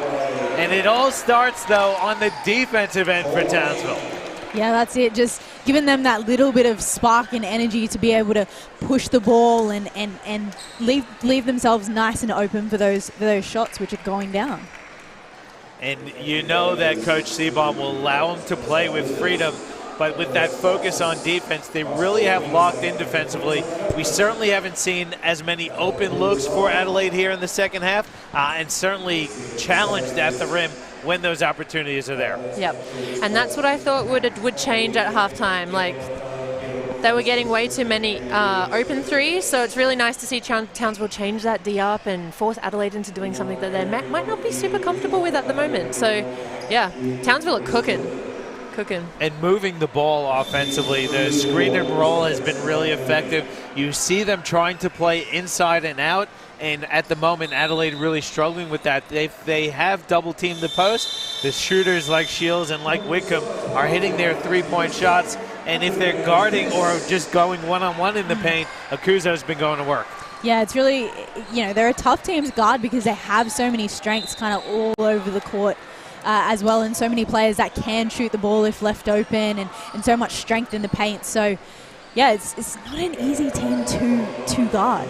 And it all starts, though, on the defensive end for Townsville.
Yeah, that's it. Just giving them that little bit of spark and energy to be able to push the ball and leave themselves nice and open for those shots which are going down. And
you know that Coach Seabaum will allow them to play with freedom, but with that focus on defense, they really have locked in defensively. We certainly haven't seen as many open looks for Adelaide here in the second half, and certainly challenged at the rim when those opportunities are there.
Yep, and that's what I thought would change at halftime. Like, they were getting way too many open threes, so it's really nice to see Townsville change that D up and force Adelaide into doing something that they might not be super comfortable with at the moment. So, yeah, Townsville are cooking.
And moving the ball offensively. The screen and roll has been really effective. You see them trying to play inside and out, and at the moment, Adelaide really struggling with that. They have double-teamed the post. The shooters like Shields and like Wickham are hitting their three-point shots, and if they're guarding or just going one-on-one in the paint, Akuzo's been going to work.
Yeah, it's really, they're a tough team to guard because they have so many strengths kind of all over the court. As well, and so many players that can shoot the ball if left open, and so much strength in the paint. So, yeah, it's not an easy team to guard.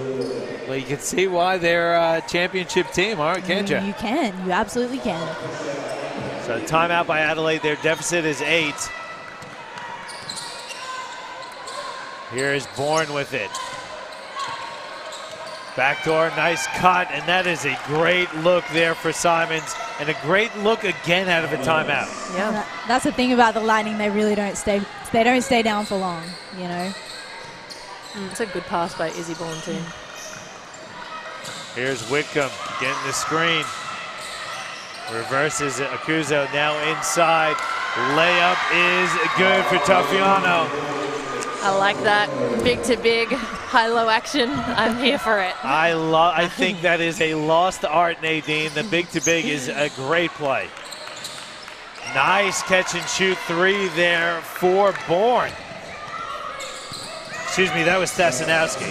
Well, you can see why they're a championship team, can't you?
You can. You absolutely can.
So timeout by Adelaide. Their deficit is 8. Here is Bourne with it. Backdoor, nice cut, and that is a great look there for Simons, and a great look again out of a timeout.
Yeah, that's the thing about the Lightning. They really don't stay. They don't stay down for long.
It's a good pass by Izzy Bourne too.
Here's Wickham getting the screen. Reverses Akuzo now inside. Layup is good for Toffiano.
I like that big to big, high-low action. I'm here for it.
I think that is a lost art, Nadine. The big to big is a great play. Nice catch and shoot 3 there for Bourne. Excuse me, that was Stasinowski.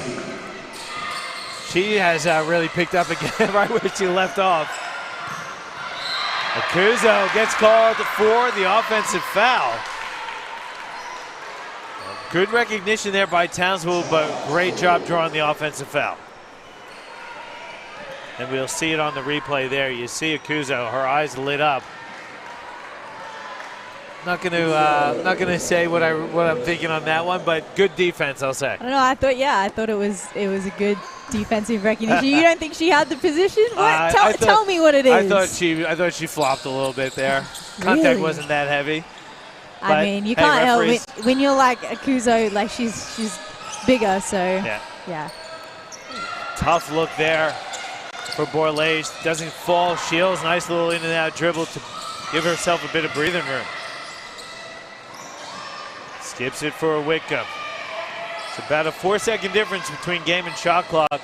She has really picked up again right where she left off. Akuzo gets called for the offensive foul. Good recognition there by Townsville, but great job drawing the offensive foul. And we'll see it on the replay there. You see Akuzo, her eyes lit up. Not gonna say what I'm thinking on that one, but good defense, I'll say.
I don't know. I thought it was a good defensive recognition. You don't think she had the position? What? Tell me what it is.
I thought she flopped a little bit there. Contact
Really?
wasn't that heavy.
I mean, you can't help it when you're like Akuzo, like she's bigger, so yeah.
Tough look there for Borlage. Doesn't fall. Shields, nice little in and out dribble to give herself a bit of breathing room. Skips it for Wickham. It's about a 4-second difference between game and shot clock.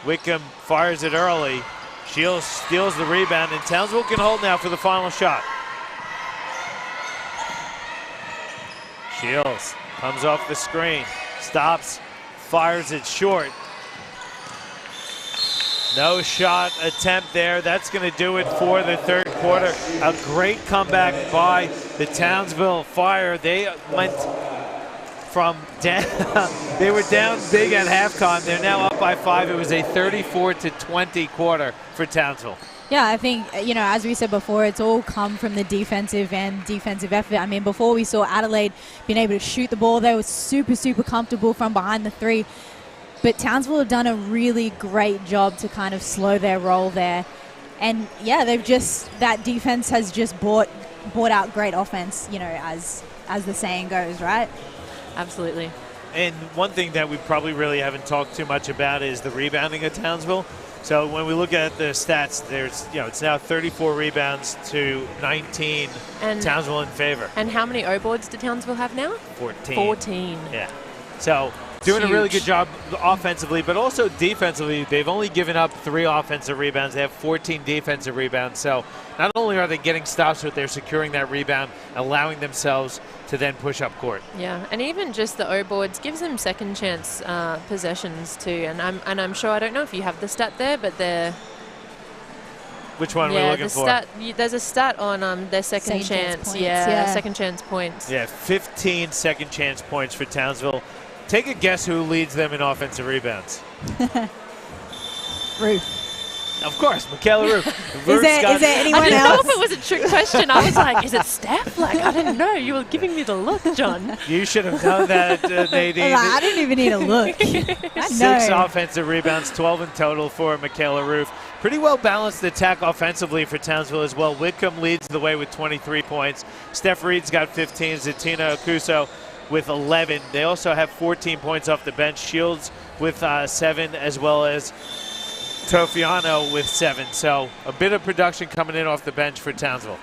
Wickham fires it early. Shields steals the rebound, and Townsville can hold now for the final shot. Shields comes off the screen, stops, fires it short. No shot attempt there. That's going to do it for the third quarter. A great comeback by the Townsville Fire. They went from down, they were down big at halftime. They're now up by 5. It was a 34-20 quarter for Townsville.
Yeah, I think, as we said before, it's all come from the defensive effort. I mean, before we saw Adelaide being able to shoot the ball, they were super, super comfortable from behind the 3. But Townsville have done a really great job to kind of slow their roll there. And, yeah, that defense has just brought out great offense, as the saying goes, right?
Absolutely.
And one thing that we probably really haven't talked too much about is the rebounding of Townsville. So when we look at the stats, it's now 34 rebounds to 19, and Townsville in favor.
And how many O-boards do Townsville have now? 14.
Yeah. So doing a really good job offensively, but also defensively. They've only given up 3 offensive rebounds. They have 14 defensive rebounds. So not only are they getting stops, but they're securing that rebound, allowing themselves to then push up court.
Yeah, and even just the O-boards gives them second chance possessions too. And I'm sure, I don't know if you have the stat there, but they're...
Which one are we looking for?
There's a stat on their second chance.
Points,
Second chance points.
Yeah, 15 second chance points for Townsville. Take a guess who leads them in offensive rebounds.
Ruth.
Of course, Michaela Roof.
Is there anyone
I didn't know
else?
if it was a trick question. I was like, is it Steph? Like, I didn't know. You were giving me the look, John.
You should have known that, Nadine.
I didn't even need a look. I
6
know.
offensive rebounds, 12 in total for Michaela Roof. Pretty well balanced attack offensively for Townsville as well. Whitcomb leads the way with 23 points. Steph Reed's got 15. Zatina Okuso with 11. They also have 14 points off the bench. Shields with 7, as well as Tofiano with 7. So a bit of production coming in off the bench for Townsville.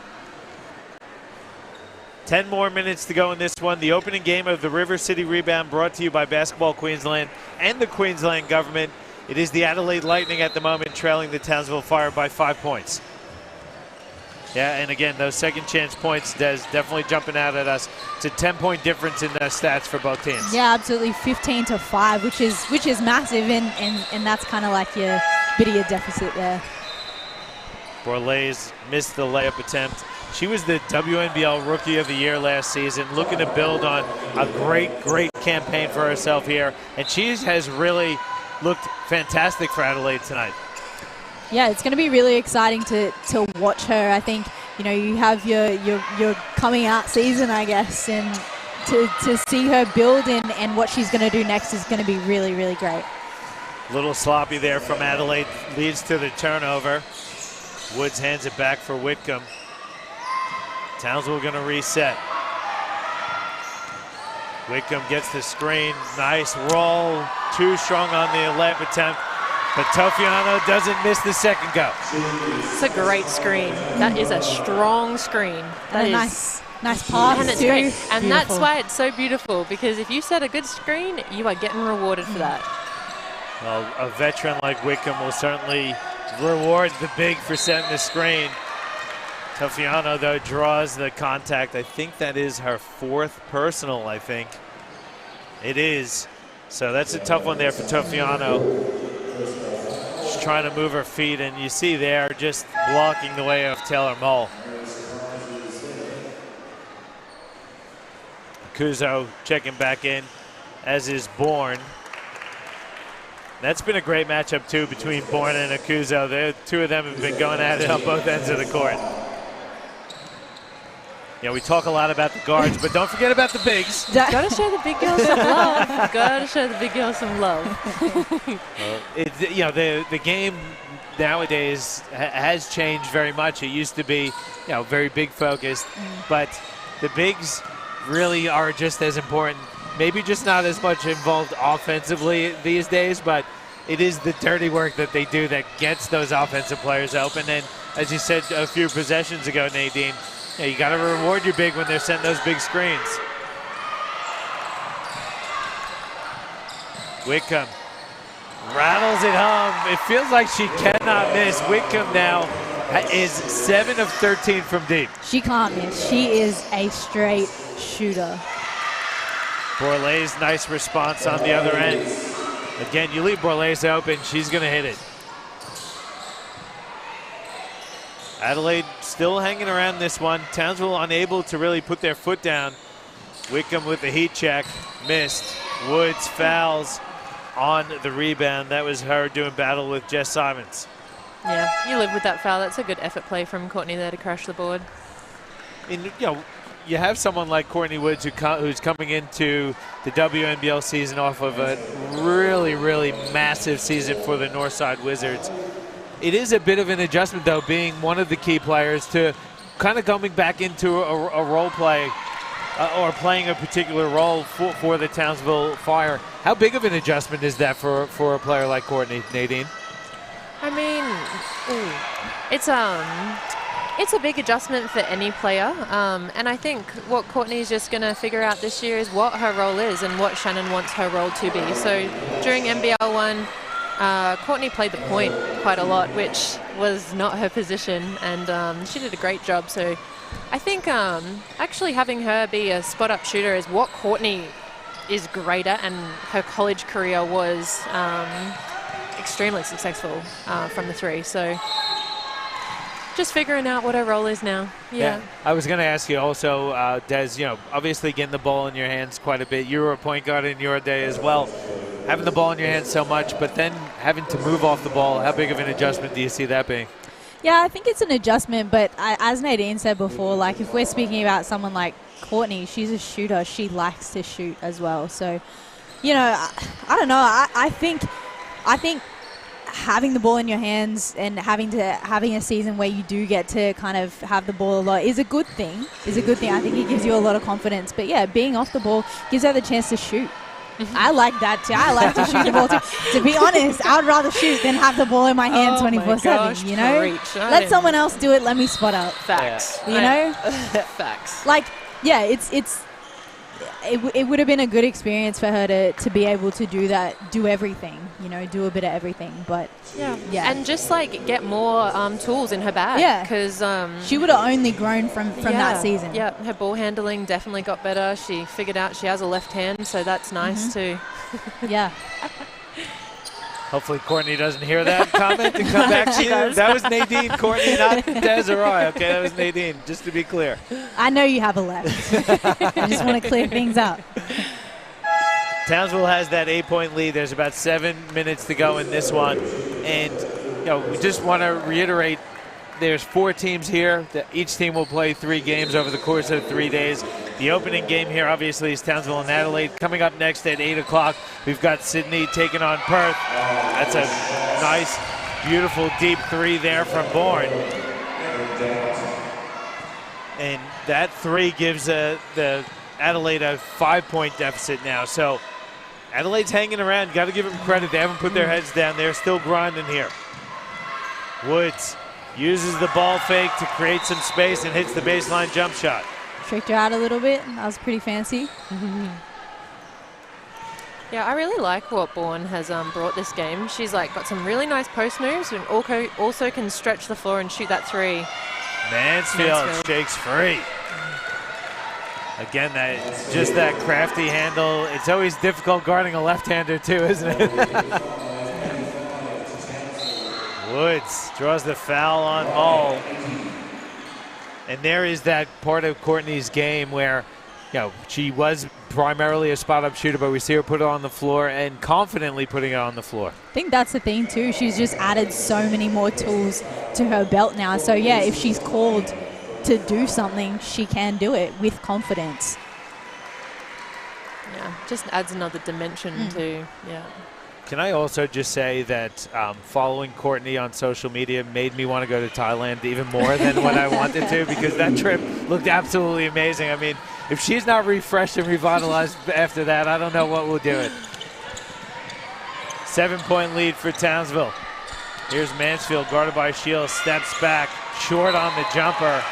10 more minutes to go in this one. The opening game of the River City Rebound, brought to you by Basketball Queensland and the Queensland government. It is the Adelaide Lightning at the moment, trailing the Townsville Fire by 5 points. Yeah, and again, those second chance points, Des, definitely jumping out at us. It's a 10-point difference in the stats for both teams.
Yeah, absolutely. 15-5, which is massive, and that's kind of like your bit of your deficit there.
Borlase missed the layup attempt. She was the WNBL Rookie of the Year last season, looking to build on a great campaign for herself here, and she has really looked fantastic for Adelaide tonight.
Yeah, it's going to be really exciting to watch her. I think, you have your coming out season, I guess, and to see her build and what she's going to do next is going to be really, really great.
Little sloppy there from Adelaide, leads to the turnover. Woods hands it back for Whitcomb. Townsville going to reset. Whitcomb gets the screen. Nice roll. Too strong on the layup attempt. But Tofiano doesn't miss the second go.
It's a great screen. That is a strong screen. That is
nice pass.
And it's
too.
great. And
Beautiful.
that's why it's so beautiful, because if you set a good screen, you are getting rewarded for that.
Well, a veteran like Whitcomb will certainly reward the big for setting the screen. Tofiano, though, draws the contact. I think that is her 4th personal, I think. It is. So that's a tough one there for Tofiano. She's trying to move her feet, and you see there just blocking the way of Taylor Mull. Kuzo checking back in, as is Bourne. That's been a great matchup, too, between Bourne and Akuzo. The two of them have been going at it on both ends of the court. We talk a lot about the guards, but don't forget about the bigs.
Gotta show the big girls some love. Gotta show the big girls some love.
The game nowadays has changed very much. It used to be, very big focused, but the bigs really are just as important. Maybe just not as much involved offensively these days, but it is the dirty work that they do that gets those offensive players open. And as you said a few possessions ago, Nadine, you got to reward your big when they're setting those big screens. Whitcomb rattles it home. It feels like she cannot miss. Whitcomb now is 7 of 13 from deep.
She can't miss. She is a straight shooter.
Borlase, nice response on the other end. Again, you leave Borlase open, she's going to hit it. Adelaide still hanging around this one. Townsville unable to really put their foot down. Whitcomb with the heat check, missed. Woods fouls on the rebound. That was her doing battle with Jess Simons.
Yeah, you live with that foul. That's a good effort play from Courtney there to crash the board.
And, you have someone like Courtney Woods who's coming into the WNBL season off of a really, really massive season for the Northside Wizards. It is a bit of an adjustment, though, being one of the key players to kind of coming back into a role play or playing a particular role for the Townsville Fire. How big of an adjustment is that for a player like Courtney, Nadine?
I mean, it's a big adjustment for any player, and I think what Courtney's just going to figure out this year is what her role is and what Shannon wants her role to be. So during NBL 1, Courtney played the point quite a lot, which was not her position, and she did a great job. So I think actually having her be a spot-up shooter is what Courtney is great at, and her college career was extremely successful from the 3. So just figuring out what her role is now. Yeah.
I was going to ask you also, Des, obviously getting the ball in your hands quite a bit. You were a point guard in your day as well. Having the ball in your hands so much, but then having to move off the ball. How big of an adjustment do you see that being?
Yeah, I think it's an adjustment, but as Nadine said before, like if we're speaking about someone like Courtney, she's a shooter. She likes to shoot as well. So, you know, I don't know. I think having the ball in your hands and having a season where you do get to kind of have the ball a lot is a good thing. I think it gives you a lot of confidence. But yeah, being off the ball gives her the chance to shoot. I like that too. I like to shoot the ball too. To be honest, I would rather shoot than have the ball in my hand 24/7. You know, let someone else do it. Let me spot up.
Facts.
You know,
facts.
like yeah, it would have been a good experience for her to be able to do that, do everything, you know, do a bit of everything. But yeah.
And just like get more tools in her bag.
Yeah,
because
she would have only grown from that season.
Yeah, her ball handling definitely got better. She figured out she has a left hand, so that's nice too.
Yeah.
Hopefully Courtney doesn't hear that comment and come back to you. That was Nadine, Courtney, not Desiree. Okay, that was Nadine, just to be clear.
I know you have a left. I just want to clear things up.
Townsville has that 8-point lead. There's about 7 minutes to go in this one. And you know, we just want to reiterate, there's 4 teams here. Each team will play 3 games over the course of 3 days. The opening game here, obviously, is Townsville and Adelaide. Coming up next at 8 o'clock, we've got Sydney taking on Perth. That's a nice, beautiful, deep 3 there from Bourne. And that 3 gives the Adelaide a 5-point deficit now. So Adelaide's hanging around. Got to give them credit. They haven't put their heads down. They're still grinding here. Woods uses the ball fake to create some space and hits the baseline jump shot.
Tricked her out a little bit. That was pretty fancy.
Yeah, I really like what Bourne has brought this game. She's like got some really nice post moves and also can stretch the floor and shoot that 3.
Mansfield shakes free. Again, just that crafty handle. It's always difficult guarding a left-hander too, isn't it? Woods draws the foul on Hull. And there is that part of Courtney's game where, you know, she was primarily a spot-up shooter, but we see her put it on the floor and confidently putting it on the floor.
I think that's the thing too. She's just added so many more tools to her belt now. So yeah, if she's called to do something, she can do it with confidence.
Yeah, just adds another dimension to, yeah.
Can I also just say that following Courtney on social media made me want to go to Thailand even more than what I wanted to, because that trip looked absolutely amazing. I mean, if she's not refreshed and revitalized after that, I don't know what will do it. 7-point lead for Townsville. Here's Mansfield guarded by Shields, steps back, short on the jumper.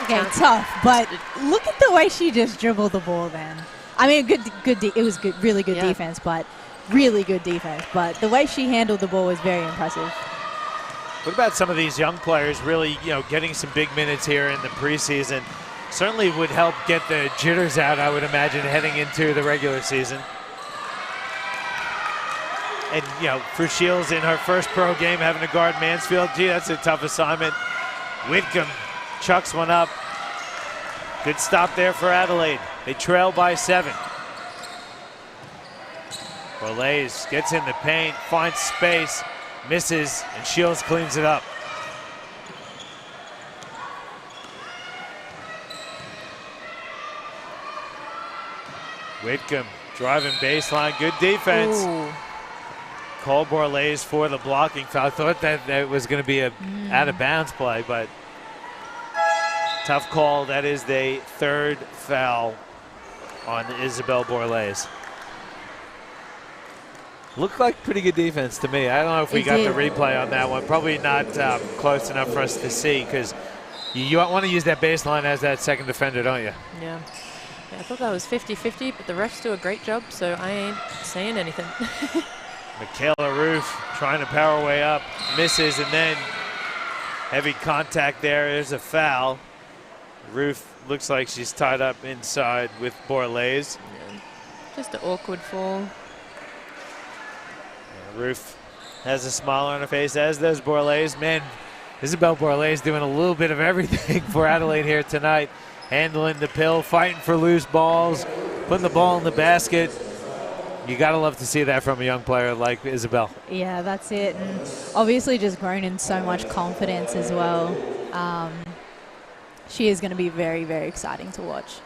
Okay, tough, but look at the way she just dribbled the ball then. I mean, it was good, really good defense, but really good defense. But the way she handled the ball was very impressive.
What about some of these young players really, you know, getting some big minutes here in the preseason? Certainly would help get the jitters out, I would imagine, heading into the regular season. And, you know, for Shields in her first pro game having to guard Mansfield, gee, that's a tough assignment. Whitcomb chucks one up. Good stop there for Adelaide. They trail by 7. Borlase gets in the paint, finds space, misses, and Shields cleans it up. Whitcomb driving baseline, good defense.
Ooh.
Cole Borlase for the blocking foul. I thought that was going to be a out of bounds play, but tough call. That is the 3rd foul on Isabel Borlase. Looked like pretty good defense to me. I don't know if we got the replay on that one. Probably not close enough for us to see, because you want to use that baseline as that second defender, don't you?
Yeah. I thought that was 50-50, but the refs do a great job, so I ain't saying anything.
Michaela Roof trying to power way up, misses, and then heavy contact there. There's a foul. Roof looks like she's tied up inside with Borlase.
Yeah. Just an awkward fall.
Yeah, Roof has a smile on her face, as does Borlase. Man, Isabel Borlase doing a little bit of everything for Adelaide here tonight. Handling the pill, fighting for loose balls, putting the ball in the basket. You got to love to see that from a young player like Isabel.
Yeah, that's it. And obviously just grown in so much confidence as well. She is going to be very, very exciting to watch.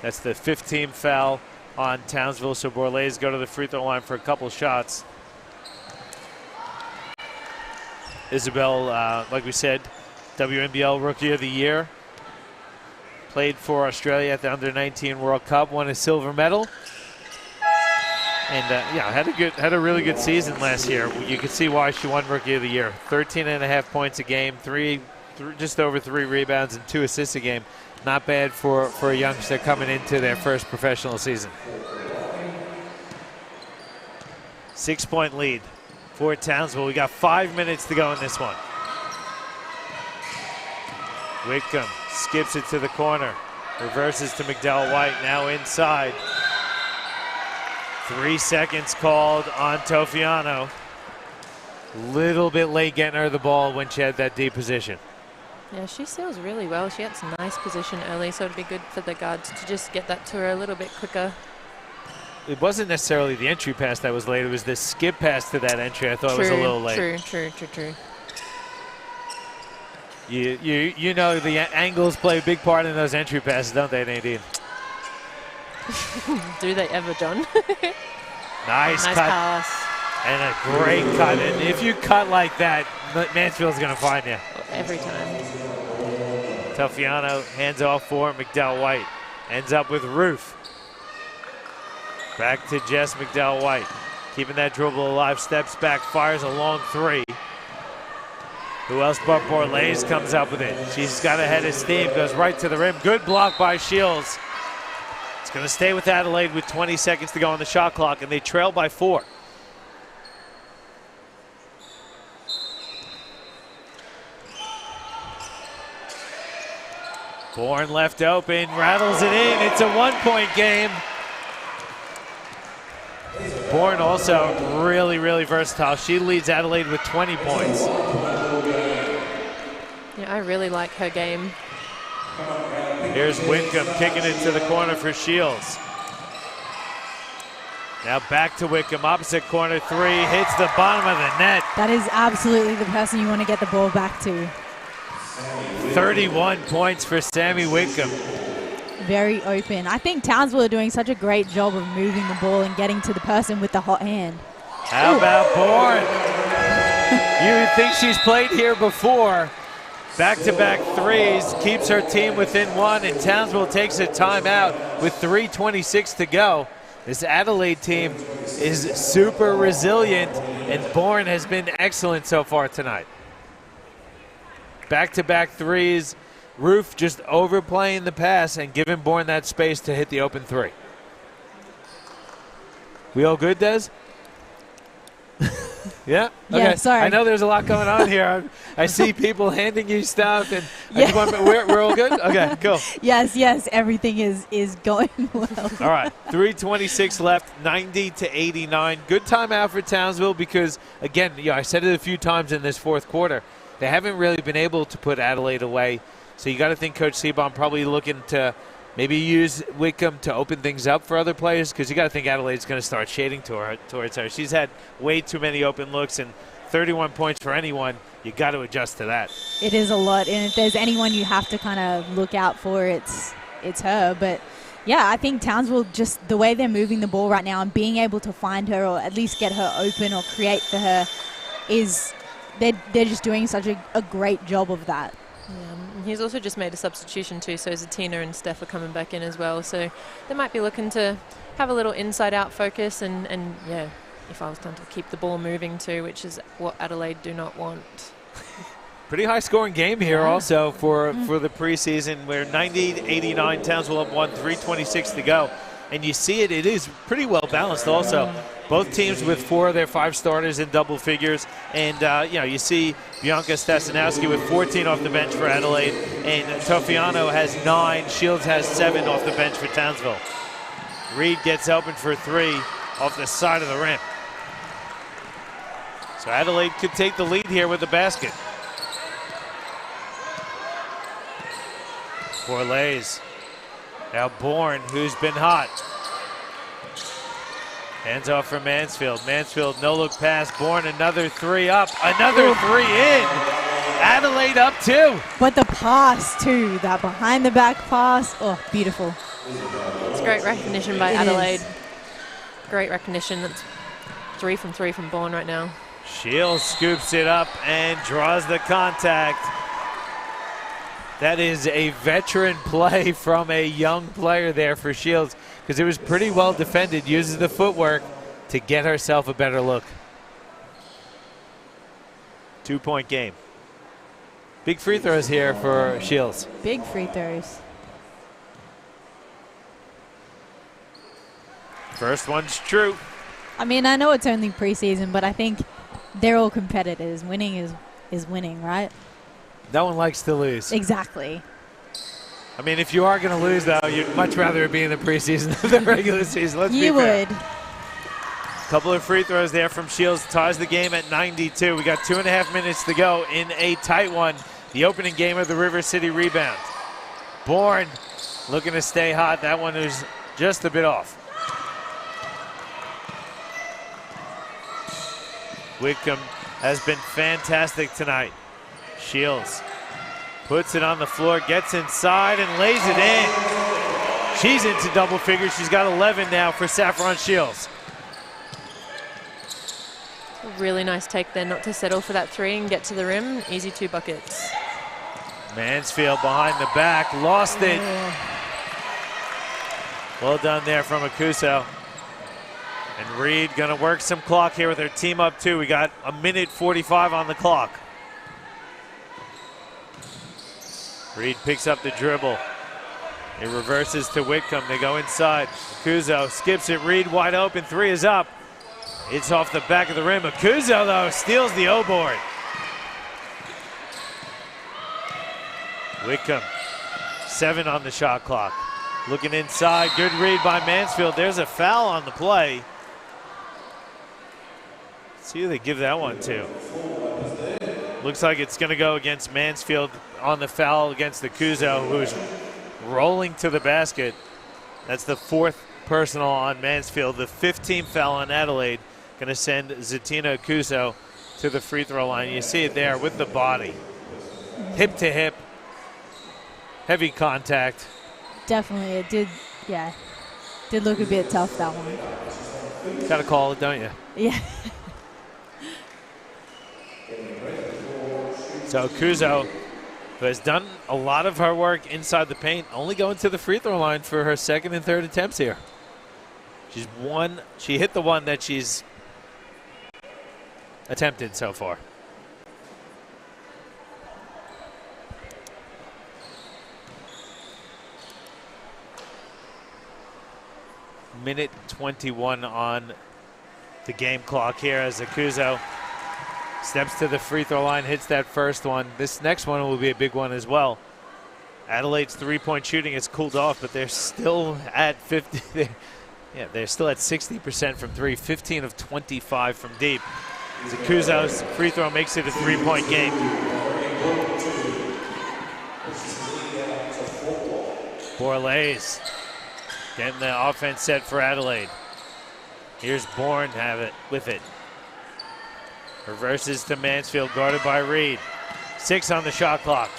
That's the 15th foul on Townsville, so Borlase go to the free throw line for a couple shots. Isabel, like we said, WNBL Rookie of the Year. Played for Australia at the Under-19 World Cup, won a silver medal. And yeah, had a really good season last year. You can see why she won Rookie of the Year. 13.5 points a game, just over 3 rebounds and 2 assists a game. Not bad for a youngster coming into their first professional season. 6-point lead for Townsville. We got 5 minutes to go in this one. Whitcomb skips it to the corner. Reverses to McDowell White, now inside. 3 seconds called on Tofiano. Little bit late getting her the ball when she had that deep position.
Yeah, she seals really well. She had some nice position early, so it'd be good for the guards to just get that to her a little bit quicker.
It wasn't necessarily the entry pass that was late. It was the skip pass to that entry I thought was a little late.
True.
You know the angles play a big part in those entry passes, don't they, Nadine?
Do they ever, John?
Nice cut.
Pass.
And a great cut. And if you cut like that, Mansfield's going to find you.
Every time.
Tofiano hands off for McDowell White. Ends up with Roof. Back to Jess McDowell White. Keeping that dribble alive. Steps back, fires a long 3. Who else but Borlase comes up with it. She's got a head of steam. Goes right to the rim. Good block by Shields. It's going to stay with Adelaide with 20 seconds to go on the shot clock, and they trail by 4. Bourne left open, rattles it in. It's a 1-point game. Bourne also really, really versatile. She leads Adelaide with 20 points.
Yeah, I really like her game.
Here's Whitcomb kicking it to the corner for Shields. Now back to Whitcomb, opposite corner 3, hits the bottom of the net.
That is absolutely the person you want to get the ball back to.
31 points for Sammy Whitcomb.
Very open. I think Townsville are doing such a great job of moving the ball and getting to the person with the hot hand.
How about Bourne? You would think she's played here before. Back-to-back threes, keeps her team within 1, and Townsville takes a timeout with 3:26 to go. This Adelaide team is super resilient, and Bourne has been excellent so far tonight. Back-to-back threes. Roof just overplaying the pass and giving Bourne that space to hit the open 3. We all good, Des? Yeah? Okay.
Yeah, sorry.
I know there's a lot going on here. I see people handing you stuff, and I just want, we're all good? Okay, cool.
Yes, everything is going well.
All right, 3:26 left, 90-89. Good timeout for Townsville because, again, I said it a few times in this fourth quarter, they haven't really been able to put Adelaide away. So you got to think Coach Seabaum probably looking to maybe use Whitcomb to open things up for other players because you got to think Adelaide's going to start shading towards her. She's had way too many open looks, and 31 points for anyone, you got to adjust to that.
It is a lot, and if there's anyone you have to kind of look out for, it's her. But yeah, I think Townsville, just the way they're moving the ball right now and being able to find her or at least get her open or create for her is they're just doing such a great job of that.
Yeah, he's also just made a substitution too, so Zatina and Steph are coming back in as well. So they might be looking to have a little inside-out focus and yeah, if I was done to keep the ball moving too, which is what Adelaide do not want.
Pretty high-scoring game here also for the preseason. We're 90-89, Townsville up 1, 3:26 to go. And you see it is pretty well balanced also. Both teams with 4 of their 5 starters in double figures. And, you see Bianca Stasinowski with 14 off the bench for Adelaide. And Tofiano has 9. Shields has 7 off the bench for Townsville. Reed gets open for 3 off the side of the rim. So Adelaide could take the lead here with the basket. Borlase. Now Bourne, who's been hot. Hands off for Mansfield. Mansfield, no-look pass. Bourne, another three up. Another three in. Adelaide up 2.
But the pass, too. That behind-the-back pass. Oh, beautiful.
It's great recognition by
It
Adelaide.
is.
Great recognition. That's 3 from 3 from Bourne right now.
Shields scoops it up and draws the contact. That is a veteran play from a young player there for Shields, because it was pretty well defended. Uses the footwork to get herself a better look. 2-point game. Big free throws here for Shields.
Big free throws.
First one's true.
I mean, I know it's only preseason, but I think they're all competitors. Winning is winning, right?
No one likes to lose.
Exactly.
I mean, if you are going to lose, though, you'd much rather it be in the preseason than the regular season. Let's be fair.
You would.
Couple of free throws there from Shields. Ties the game at 92. We got 2.5 minutes to go in a tight one. The opening game of the River City Rebound. Bourne looking to stay hot. That one was just a bit off. Whitcomb has been fantastic tonight. Shields puts it on the floor, gets inside, and lays it in. She's into double figures. She's got 11 now for Saffron Shields.
A really nice take there, not to settle for that 3 and get to the rim. Easy 2 buckets.
Mansfield behind the back, lost it. Well done there from Akuso. And Reed gonna work some clock here with her team up 2. We got 1:45 on the clock. Reed picks up the dribble. It reverses to Whitcomb. They go inside. Akuso skips it. Reed wide open. 3 is up. It's off the back of the rim. Akuso, though, steals the O-board. Whitcomb, 7 on the shot clock. Looking inside. Good read by Mansfield. There's a foul on the play. Let's see who they give that one to. Looks like it's going to go against Mansfield on the foul against Akuso, who's rolling to the basket. That's the 4th personal on Mansfield. The 15th foul on Adelaide. Going to send Zatina Akuso to the free throw line. You see it there with the body. Hip to hip. Heavy contact.
Definitely. It did, yeah. Did look a bit tough, that one.
Got to call it, don't you?
Yeah.
So Akuso, who has done a lot of her work inside the paint, only going to the free throw line for her 2nd and 3rd attempts here. She hit the one that she's attempted so far. Minute 21 on the game clock here as Akuso steps to the free throw line, hits that first one. This next one will be a big one as well. Adelaide's 3-point shooting has cooled off, but they're still at 50. They're still at 60% from 3, 15 of 25 from deep. Akuso's free throw makes it a 3-point game. Borlase getting the offense set for Adelaide. Here's Bourne have it with it. Reverses to Mansfield, guarded by Reed. 6 on the shot clock.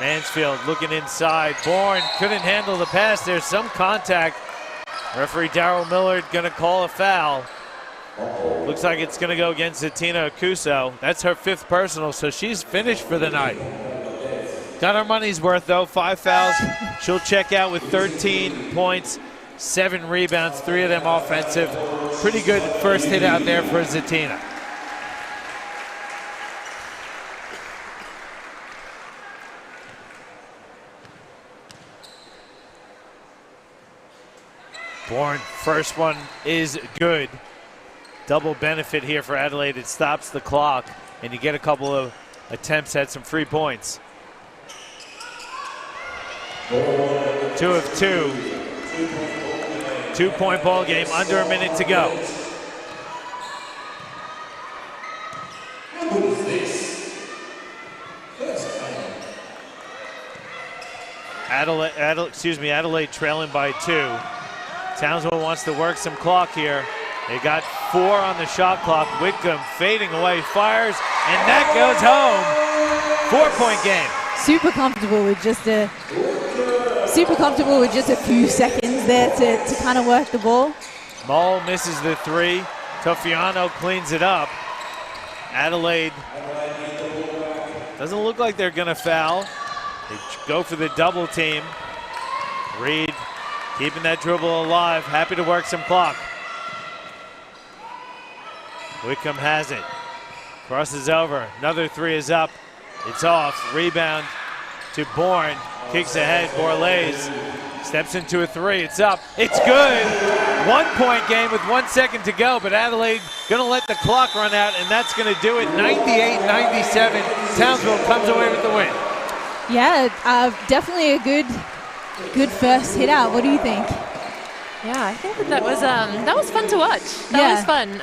Mansfield looking inside. Bourne couldn't handle the pass. There's some contact. Referee Darryl Millard gonna call a foul. Looks like it's gonna go against Zatina Akuso. That's her 5th personal, so she's finished for the night. Got her money's worth though, 5 fouls. She'll check out with 13 points, 7 rebounds, 3 of them offensive. Pretty good first hit out there for Zatina. Bourne, first one is good. Double benefit here for Adelaide. It stops the clock, and you get a couple of attempts at some free points. 2 of 2. 2-point ball game, under a minute to go. Adelaide trailing by 2. Townsville wants to work some clock here. They got 4 on the shot clock. Whitcomb fading away, fires, and that goes home. 4-point game.
Super comfortable with just a few seconds there to kind of work the ball.
Mull misses the 3. Tofiano cleans it up. Adelaide doesn't look like they're going to foul. They go for the double team. Reed keeping that dribble alive, happy to work some clock. Whitcomb has it. Crosses over. Another 3 is up. It's off. Rebound to Bourne. Kicks ahead. Borlase steps into a 3. It's up. It's good. 1-point game with 1 second to go, but Adelaide going to let the clock run out, and that's going to do it. 98-97. Townsville comes away with the win.
Yeah, definitely a good first hit out. What do you think?
Yeah, I think that was fun to watch. That was fun.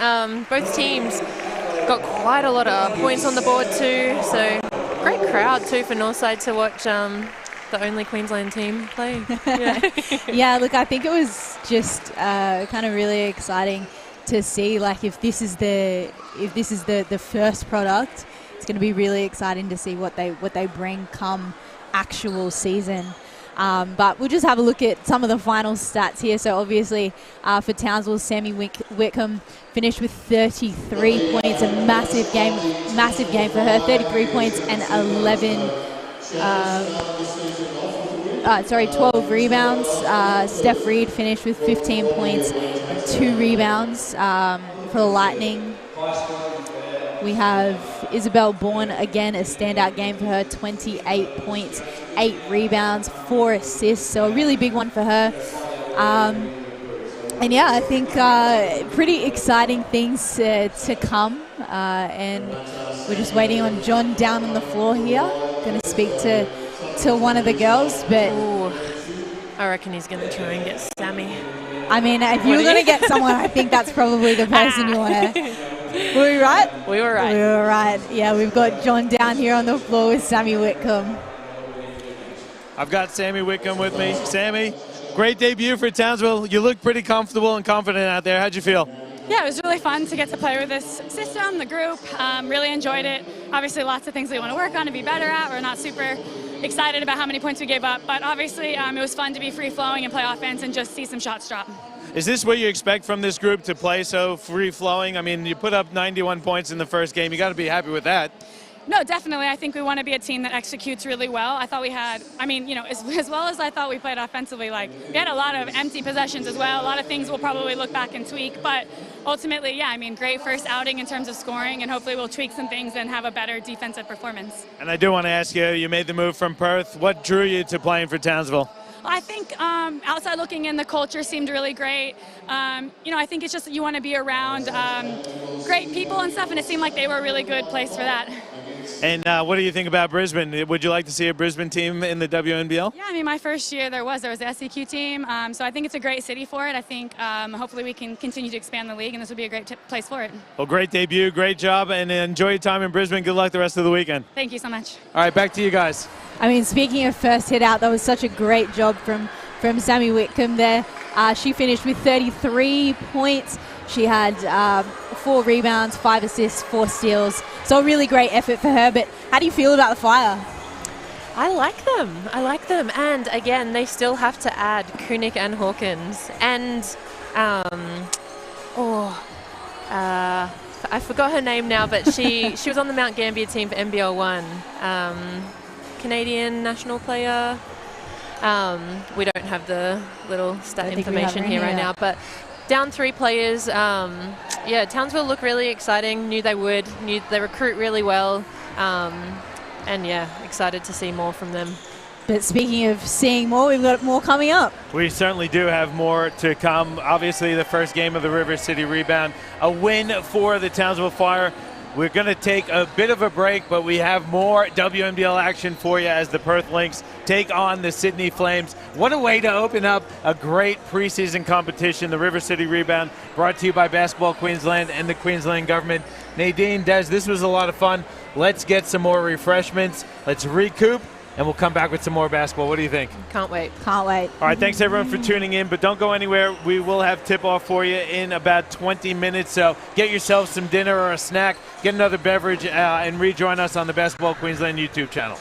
Both teams got quite a lot of points on the board too. So great crowd too for Northside to watch the only Queensland team play. Yeah.
Yeah, look, I think it was just kind of really exciting to see. Like, if this is the first product, it's going to be really exciting to see what they bring come actual season. But we'll just have a look at some of the final stats here. So obviously for Townsville, Sammy Whitcomb finished with 33 points, a massive game for her. 33 points and 12 rebounds. Steph Reed finished with 15 points and 2 rebounds for the Lightning. We have Isabel Bourne, again, a standout game for her, 28 points, 8 rebounds, 4 assists, so a really big one for her. And yeah, I think pretty exciting things to come, and we're just waiting on John down on the floor here. Going to speak to one of the girls, but
Ooh, I reckon he's going to try and get Sammy.
I mean, if you were going to get someone, I think that's probably the person you want to. Were we right?
We were right.
We were right. Yeah, we've got John down here on the floor with Sammy Whitcomb.
I've got Sammy Whitcomb with me. Sammy, great debut for Townsville. You look pretty comfortable and confident out there. How'd you feel?
Yeah, it was really fun to get to play with this system, the group. Really enjoyed it. Obviously, lots of things we want to work on and be better at. We're not super excited about how many points we gave up, but obviously it was fun to be free-flowing and play offense and just see some shots drop.
Is this what you expect from this group, to play so free-flowing? I mean, you put up 91 points in the first game. You got to be happy with that.
No, definitely. I think we want to be a team that executes really well. I thought we had, as well as I thought we played offensively, like, we had a lot of empty possessions as well. A lot of things we'll probably look back and tweak, but ultimately, yeah, great first outing in terms of scoring, and hopefully we'll tweak some things and have a better defensive performance.
And I do want to ask you, you made the move from Perth. What drew you to playing for Townsville?
I think outside looking in, the culture seemed really great. I think it's just that you want to be around great people and stuff, and it seemed like they were a really good place for that.
And what do you think about Brisbane? Would you like to see a Brisbane team in the WNBL?
Yeah, my first year there was the SEQ team, so I think it's a great city for it. I think hopefully we can continue to expand the league, and this would be a great place for it.
Well, great debut, great job, and enjoy your time in Brisbane. Good luck the rest of the weekend.
Thank you so much.
All right, back to you guys.
Speaking of first hit out, that was such a great job from Sammy Whitcomb there. She finished with 33 points. She had 4 rebounds, 5 assists, 4 steals. So a really great effort for her. But how do you feel about the Fire?
I like them. And again, they still have to add Kunick and Hawkins. And, I forgot her name now, but she was on the Mount Gambier team for NBL 1. Canadian national player. We don't have the little stat information here right now, but down 3 players. Townsville look really exciting. Knew they recruit really well, and excited to see more from them.
But speaking of seeing more, we've got more coming up.
We certainly do have more to come. Obviously, the first game of the River City Rebound, a win for the Townsville Fire. We're going to take a bit of a break, but we have more WNBL action for you as the Perth Lynx take on the Sydney Flames. What a way to open up a great preseason competition, the River City Rebound, brought to you by Basketball Queensland and the Queensland government. Nadine, Des, this was a lot of fun. Let's get some more refreshments. Let's recoup, and we'll come back with some more basketball. What do you think?
Can't wait.
Can't wait.
All right, thanks everyone for tuning in, but don't go anywhere. We will have tip-off for you in about 20 minutes, so get yourself some dinner or a snack, get another beverage, and rejoin us on the Basketball Queensland YouTube channel.